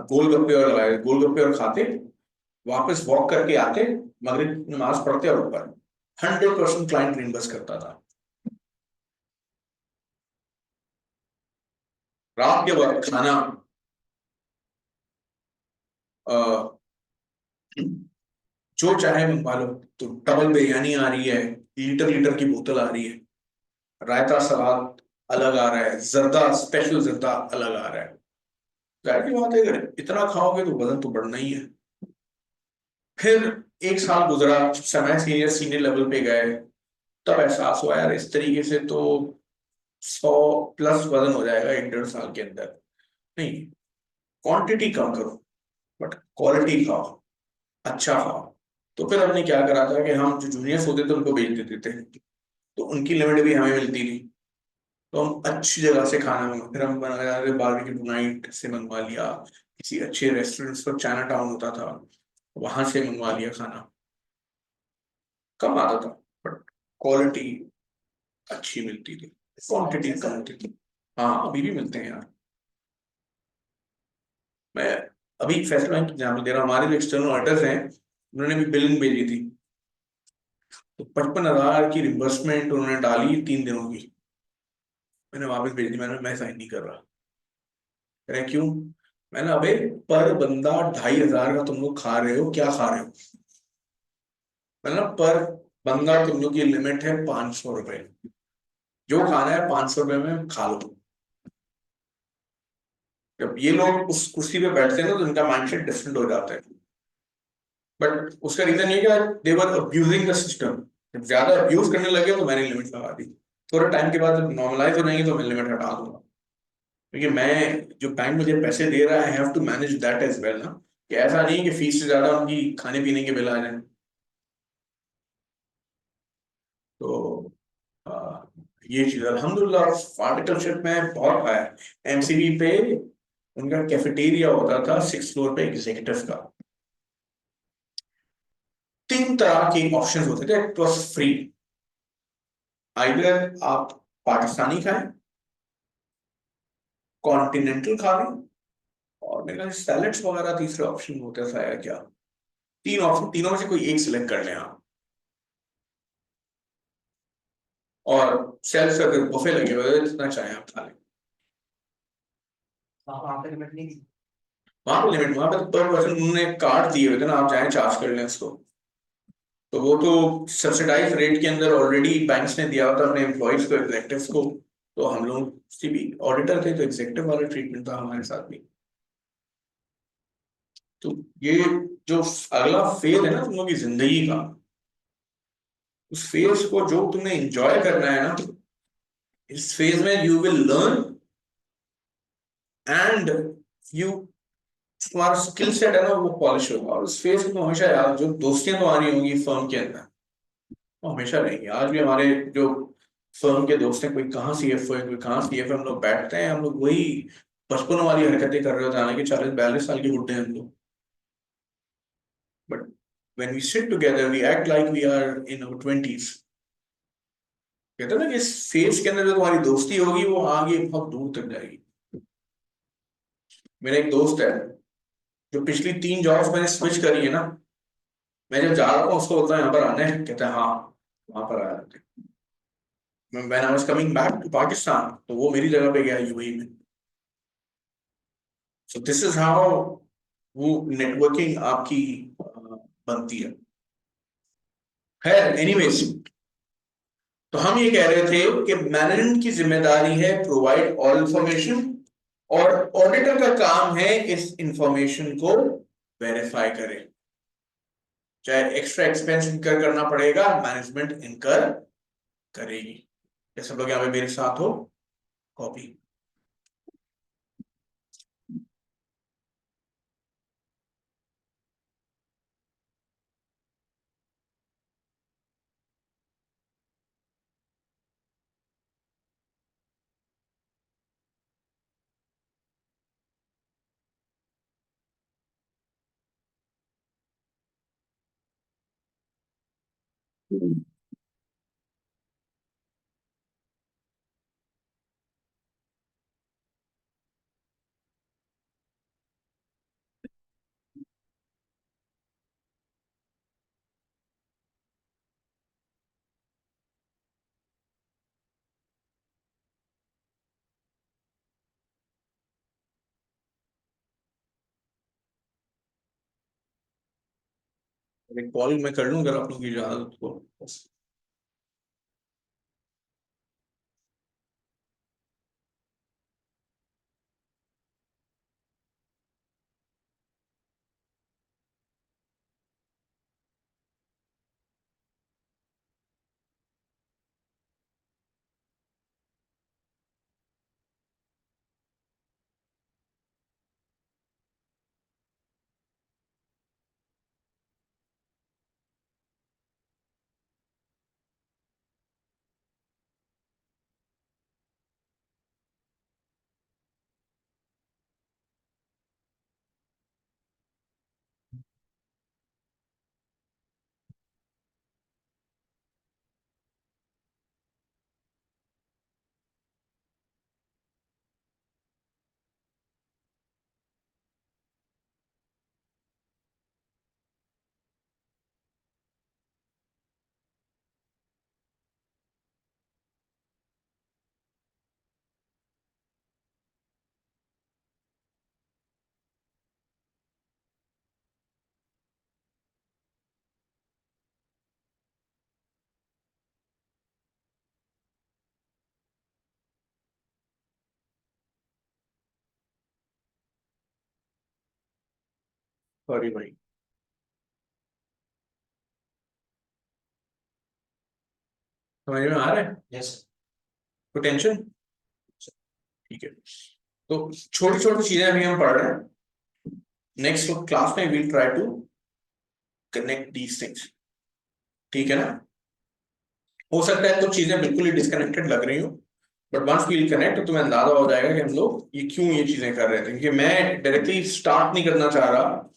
गोलगप्पे और लगाए, गोलगप्पे और खाते, वापस वॉक करके आते, मगरिब नमाज पढ़ते और ऊपर 100% क्लाइंट रिइंबर्स करता था। रात के वक्त खाना अ, जो चाहे मंगवा लो, तो डबल बिरयानी आ रही है, लीटर लीटर की बोतल आ रही है, रायता सलाद अलग आ रहा है, जर्दा स्पेशल जर्दा अलग आ रहा है। जाहिर सी बात है, अगर इतना खाओगे तो वजन तो बढ़ना ही है। फिर एक साल गुजरा, समय सीनियर सीनियर लेवल पे गए, तब एहसास हुआ यार इस तरीके से तो 100+ वजन हो जाएगा 1-1.5 साल के अंदर। नहीं, क्वांटिटी कम करो बट क्वालिटी खाओ, अच्छा खाओ। तो फिर हमने क्या करा था कि हम जो जूनियर्स होते थे उनको भेज देते थे, तो उनकी लिमिट भी हमें मिलती थी। तो हम अच्छी जगह से खाना मंगा, फिर हम बारबेक्यू नाइट से मंगवा लिया, किसी अच्छे रेस्टोरेंट्स पर, चाइना टाउन होता था वहां से मंगवा लिया खाना। कम आता था बट क्वालिटी अच्छी मिलती थी, क्वांटिटी कम होती थी। हाँ, अभी भी मिलते हैं यार। मैं अभी फैसल बैंक एग्जाम्पल दे रहा हूँ, हमारे जो एक्सटर्नल ऑडिटर्स हैं उन्होंने भी बिलिंग भेजी थी, तो 55,000 की रिम्बर्समेंट उन्होंने डाली 3 दिनों की। मैंने वापस भेज दी, मैं साइन नहीं कर रहा। कह रहे क्यों? मैंने, अबे पर बंदा 2,500 का तुम लोग खा रहे हो, क्या खा रहे हो? मतलब पर बंदा तुम लोग की लिमिट है 500 रुपए, जो खाना है 500 रुपए में खा लो। जब ये लोग उस कुर्सी पे बैठते हैं ना तो इनका माइंडसेट डिफरेंट हो जाता है। बट उसका रीजन ये क्या, दे वर अब्यूजिंग द सिस्टम। जब ज्यादा अब्यूज करने लगे तो मैंने लिमिट लगा दी। थोड़े टाइम के बाद जब नॉर्मलाइज हो जाएंगे तो मैं लिमिट हटा दूंगा, क्योंकि मैं, जो बैंक मुझे पैसे दे रहा है, I have to manage that as well ना, कि ऐसा नहीं कि फीस से ज्यादा उनकी खाने पीने के बिल आ जाए। तो आ, ये चीज अल्हम्दुलिल्लाह पार्टनरशिप में बहुत आया है। एमसीबी पे उनका कैफेटेरिया होता था 6 फ्लोर पे एग्जीक्यूटिव का। 3 तरह के ऑप्शन होते थे, इट वॉज फ्री। आइदर आप पाकिस्तानी खाएं, कॉन्टिनेंटल खा लें, और मेरे ख्याल सैलेड्स वगैरह तीसरे ऑप्शन होता था या क्या। 3 ऑप्शन, तीनों में से कोई एक सिलेक्ट कर लें आप। और सेल्फ सर्विस बुफे लगे हुए थे, जितना चाहे आप खा लें। वहाँ पे लिमिट नहीं थी। वहां पर लिमिट, वहां पर पर पर्सन उन्होंने कार्ड दिए हुए थे ना, आप चाहे चार्ज कर लें उसको। तो वो तो सब्सिडाइज रेट के अंदर ऑलरेडी बैंक्स ने दिया होता अपने एम्प्लॉयज को, एग्जेक्टिव्स को। तो हम लोग भी ऑडिटर थे, तो एग्जेक्टिव वाला ट्रीटमेंट था हमारे साथ भी। तो ये जो अगला फेज है ना तुम लोग की जिंदगी का, उस फेज को जो तुमने एंजॉय करना है ना, इस फेज में you will learn and you, तुम्हारा स्किल सेट है ना वो पॉलिश होगा। और उस फेज को हमेशा याद, जो दोस्तियां तुम्हारी होंगी फर्म के अंदर वो हमेशा रहेंगी। आज भी हमारे जो फर्म के दोस्त हैं, कोई कहाँ सीएफओ है, कोई कहाँ सीएफओ, हम लोग बैठते हैं, हम लोग वही 55 वाली हरकतें कर रहे होते हैं, हालांकि 40-42 साल के बुढ़े हैं हम लोग। But when we sit together we act like we are in our 20s। कहते हैं ना कि इस फेज के अंदर जो तुम्हारी दोस्ती होगी वो आगे बहुत दूर तक जाएगी। मेरा एक दोस्त है जो पिछली 3 जॉब्स मैंने स्विच करी है ना, मैं जब जा रहा हूँ उसको बोलता है यहाँ पर आना है, कहता है हाँ वहां पर आया। When I was coming back to Pakistan तो वो मेरी जगह पे गया यूएई में। सो दिस इज हाउ वो नेटवर्किंग आपकी बनती है। खैर एनीवेज, तो हम ये कह रहे थे कि मैनेजमेंट की जिम्मेदारी है प्रोवाइड ऑल इंफॉर्मेशन, और ऑडिटर का काम है इस इंफॉर्मेशन को वेरीफाई करे। चाहे एक्स्ट्रा एक्सपेंस इनकर करना पड़ेगा, मैनेजमेंट इनकर करेगी। जैसे लोग यहाँ पे मेरे साथ हो, कॉपी। कॉल मैं कर लूँ अगर आप लोगों की इजाजत को। सॉरी भाई, समझ में आ रहा है? यस कोई टेंशन? ठीक है, तो छोटी छोटी चीजें अभी हम पढ़ रहे हैं। नेक्स्ट क्लास में we'll try to connect these things, ठीक है ना? हो सकता है कुछ चीजें बिल्कुल ही डिस्कनेक्टेड लग रही हो, बट वंस वील कनेक्ट तो तुम्हें अंदाजा हो जाएगा कि हम लोग ये क्यों ये चीजें कर रहे थे। क्योंकि मैं डायरेक्टली स्टार्ट नहीं करना चाह रहा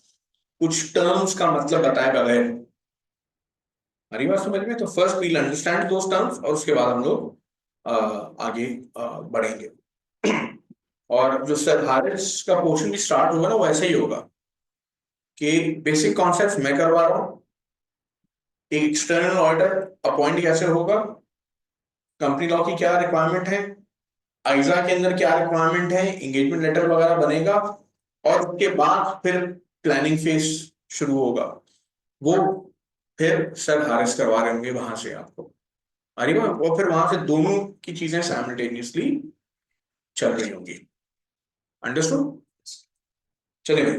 कुछ टर्म्स का मतलब बताए बगैर। हमारी बात समझ में? तो first we'll understand those terms और उसके बाद हम लोग आगे बढ़ेंगे। और जो सर हारिस का पोर्शन भी स्टार्ट होगा ना वो ऐसे ही होगा कि बेसिक कॉन्सेप्ट मैं करवा रहा हूँ, एक एक्सटर्नल ऑडिटर अपॉइंट कैसे होगा, कंपनी लॉ की क्या रिक्वायरमेंट है, आइजा के अंदर क्या रिक्वायरमेंट है, एंगेजमेंट लेटर वगैरह बनेगा, और उसके बाद फिर प्लानिंग फेज शुरू होगा। वो फिर सर हारिस करवा रहे होंगे वहां से आपको, अरे वाह, और फिर वहां से दोनों की चीजें साइमल्टेनियसली चल रही होंगी। अंडरस्टूड? चलिए भाई,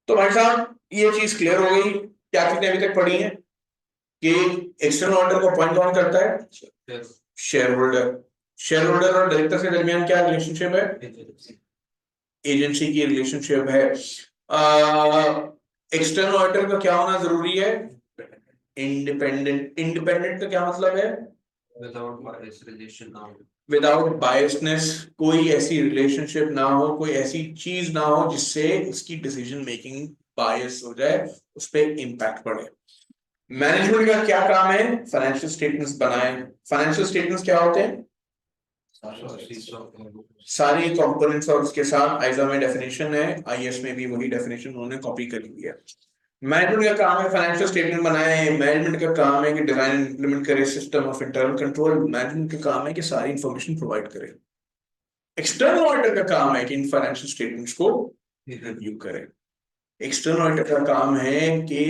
तो भाई साहब ये चीज क्लियर हो गई। क्या चीजें अभी तक पढ़ी हैं कि एक्सटर्नल ऑडिटर को अपॉइंट कौन करता है? Share holder. शेयर होल्डर और डायरेक्टर के दरमियान क्या रिलेशनशिप है? एजेंसी की रिलेशनशिप है। एक्सटर्नल ऑडिटर का क्या होना जरूरी है? इंडिपेंडेंट। इंडिपेंडेंट का क्या मतलब है? विदाउट बायस रिलेशन ना हो, विदाउट बायसनेस, कोई ऐसी रिलेशनशिप ना हो, कोई ऐसी चीज ना हो जिससे उसकी डिसीजन मेकिंग बायस हो जाए, उस पर इंपैक्ट पड़े। मैनेजमेंट का क्या काम है? फाइनेंशियल स्टेटमेंट्स बनाए। फाइनेंशियल स्टेटमेंट्स क्या होते हैं? सारी कंपोनेंट्स और उसके साथ आइजा में डेफिनेशन है, आईएएस में भी वही डेफिनेशन उन्होंने कॉपी कर ली है। मैनेजमेंट का काम है फाइनेंशियल स्टेटमेंट बनाए। मैनेजमेंट का काम है कि डिजाइन इंप्लीमेंट करे system of internal control. Management का काम है कि सारी इंफॉर्मेशन प्रोवाइड करे। एक्सटर्नल ऑडिटर का काम है कि इन फाइनेंशियल स्टेटमेंट्स को रिव्यू करे। एक्सटर्नल ऑडिटर का काम है कि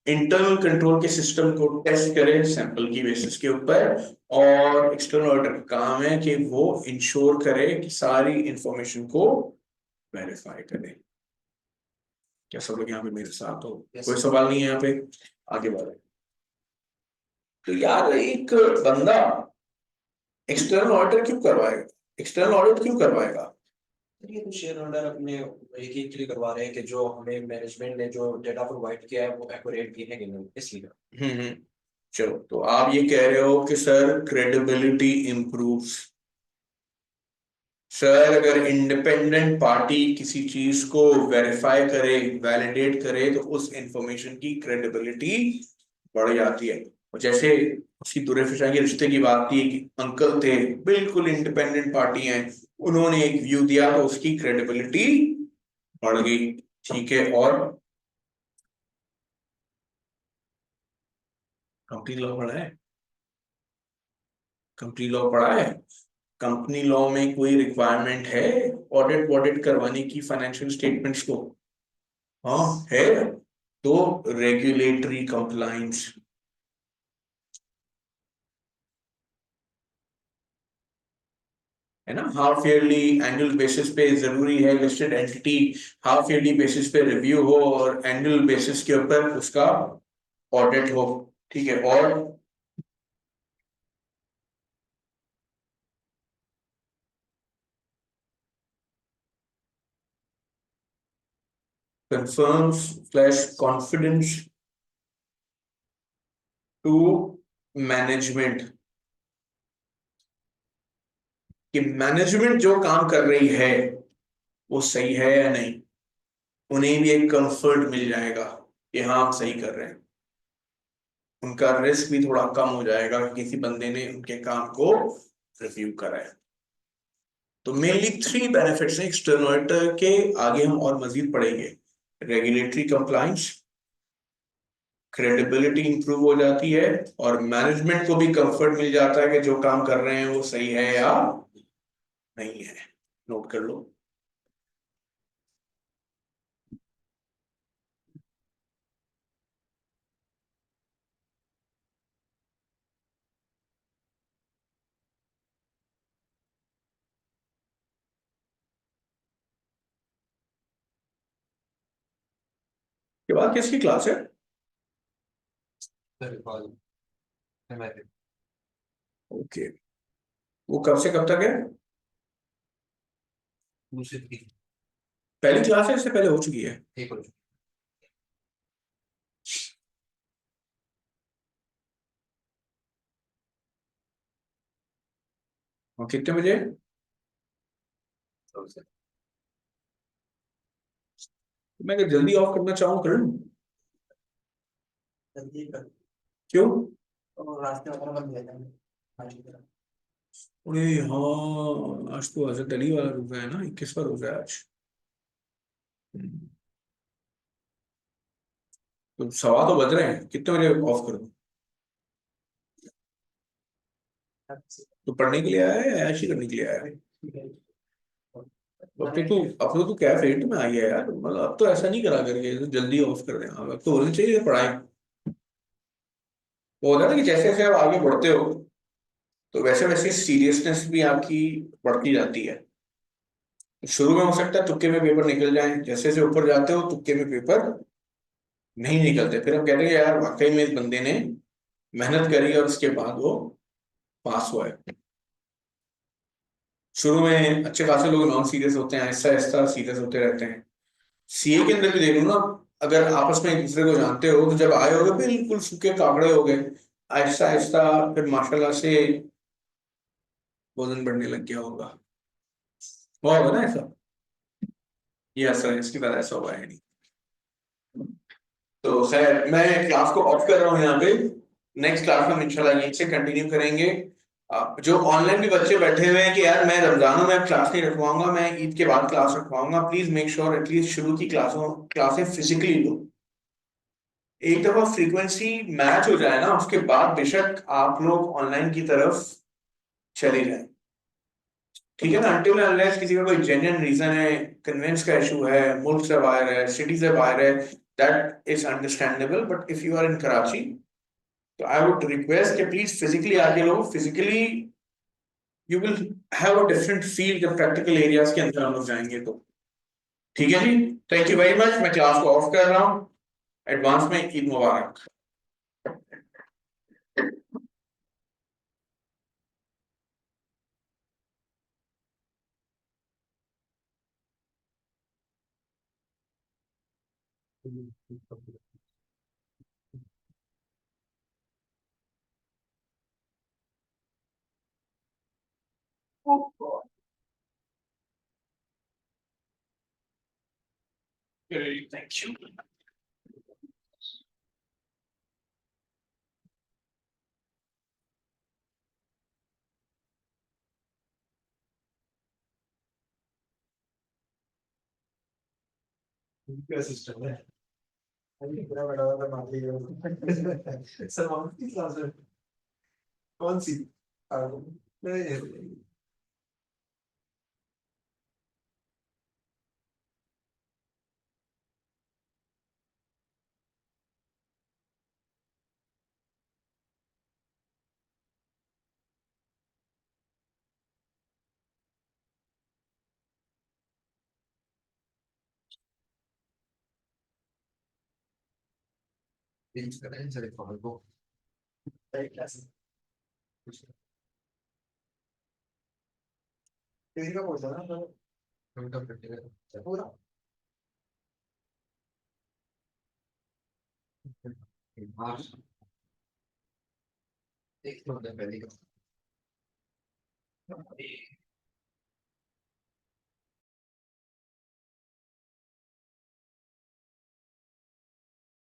इंटरनल कंट्रोल के सिस्टम को टेस्ट करे सैंपल की बेसिस के ऊपर, और एक्सटर्नल ऑडिटर का काम है कि वो इंश्योर करे कि सारी इंफॉर्मेशन को वेरीफाई करे। क्या सब लोग यहाँ पे मेरे साथ हो? कोई सवाल नहीं है यहाँ पे? आगे बढ़े। तो यार एक बंदा एक्सटर्नल ऑडिटर क्यों करवाएगा? एक्सटर्नल ऑडिट क्यों करवाएगा? ये तो शेयर होल्डर अपने एक ही के लिए करवा रहे हैं कि जो हमें मैनेजमेंट ने जो डेटा प्रोवाइड किया है वो एक्यूरेट भी है कि नहीं, इसलिए। चलो, तो आप ये कह रहे हो कि सर क्रेडिबिलिटी इंप्रूव्स। सर अगर इंडिपेंडेंट पार्टी किसी चीज को वेरीफाई करे, वैलिडेट करे, तो उस इंफॉर्मेशन की क्रेडिबिलिटी बढ़ जाती है। और जैसे उसकी दूरफिशा के रिश्ते की बात थी कि अंकल थे, बिल्कुल इंडिपेंडेंट पार्टी हैं, उन्होंने एक व्यू दिया तो उसकी क्रेडिबिलिटी बढ़ गई। ठीक है, और कंपनी लॉ पढ़ा है? कंपनी लॉ पढ़ा है? कंपनी लॉ में कोई रिक्वायरमेंट है ऑडिट करवाने की फाइनेंशियल स्टेटमेंट्स को? हाँ है। तो रेगुलेटरी कंप्लाइंस, है ना, हाफ ईयरली एनुअल बेसिस पे जरूरी है listed entity half yearly basis पे रिव्यू हो और एनुअल बेसिस के ऊपर उसका ऑडिट हो, ठीक है। और confirms / confidence टू मैनेजमेंट कि मैनेजमेंट जो काम कर रही है वो सही है या नहीं, उन्हें भी एक कंफर्ट मिल जाएगा कि हाँ हम सही कर रहे हैं, उनका रिस्क भी थोड़ा कम हो जाएगा कि किसी बंदे ने उनके काम को रिव्यू करा है। तो मेनली 3 बेनिफिट्स हैं एक्सटर्नल ऑडिटर के, आगे हम और मजीद पढ़ेंगे। रेगुलेटरी कंप्लायंस, क्रेडिबिलिटी इंप्रूव हो जाती है और मैनेजमेंट को भी कंफर्ट मिल जाता है कि जो काम कर रहे हैं वो सही है या नहीं है। नोट कर लो। के बाद किसकी क्लास है? ओके, वो कब से कब तक है? पहली क्लास है, इससे पहले हो चुकी है? और कितने बजे? मैं अगर जल्दी ऑफ करना चाहूँ कर लूं? जल्दी कर, क्यों? तो रास्ते वगैरह बंद हो जाएंगे आज की तरह। अरे हाँ, आज तो हजरत अली वाला रोजा है ना, 21वां रोजा है आज। हम्म, तो 1:15 तो बज रहे हैं, कितने बजे ऑफ कर दूं? तो पढ़ने के लिए आया है या ऐश ही करने के लिए आया है? अब तो कैफे में आई है यार, मतलब अब तो ऐसा नहीं करा करके तो जल्दी ऑफ कर देना, अब तो होनी चाहिए पढ़ाई। वो होता है ना कि जैसे जैसे आप आगे बढ़ते हो तो वैसे वैसे सीरियसनेस भी आपकी बढ़ती जाती है। शुरू में हो सकता है तुक्के में पेपर निकल जाए, जैसे जैसे ऊपर जाते हो तुक्के में पेपर नहीं निकलते, फिर हम कहते हैं यार वाकई में इस बंदे ने मेहनत करी और उसके बाद वो पास हुआ है। शुरू में अच्छे खासे लोग नॉन सीरियस होते हैं, आहिस्ता आहिस्ता सीरियस होते रहते हैं। सीए के अंदर भी देख लो ना, अगर आपस में एक दूसरे को जानते हो तो जब आए होगे बिल्कुल सूखे काकड़े हो गए, आहिस्ता आहिस्ता फिर माशाल्लाह से वजन बढ़ने लग गया होगा। हुआ होगा ना ऐसा? ये असर है इसके बाद, ऐसा हुआ है नहीं। तो खैर मैं क्लास को ऑफ कर रहा हूँ यहाँ पे। नेक्स्ट क्लास में हम इंशाल्लाह यहीं से कंटिन्यू करेंगे। जो ऑनलाइन भी बच्चे बैठे हुए हैं कि यार मैं रमजानों में क्लास नहीं रखवाऊंगा, मैं ईद के बाद क्लास रखवाऊंगा, प्लीज मेक श्योर एटलीस्ट शुरू की क्लासें फिजिकली लो। एक दफा फ्रीक्वेंसी मैच हो जाए ना, उसके बाद बेशक आप लोग ऑनलाइन की तरफ चले जाएं, ठीक है ना। अनटिल अनलेस किसी का कोई जेन्युइन रीजन है, कन्वेंस का इशू है, मुल्क से बाहर है, सिटी से बाहर है, that is understandable. But if you are in Karachi तो आई वुड रिक्वेस्ट कि प्लीज फिजिकली आके लो। Physically you will have a different feel जब प्रैक्टिकल एरियाज के अंदर हम लोग जाएंगे तो। ठीक है जी, थैंक यू वेरी मच। मैं क्लास को ऑफ कर रहा हूँ। एडवांस में ईद मुबारक। Thank you. क्या सिस्टम है? अभी पूरा बड़ा वाला मान लीजिए सर, कौन सी क्लास है? कौन सी? नहीं रीच करें सर फॉर्म को राइट क्लास किसी का पूछा ना तो हम तो प्रैक्टिकल पूरा मार्क्स एक तो पहले का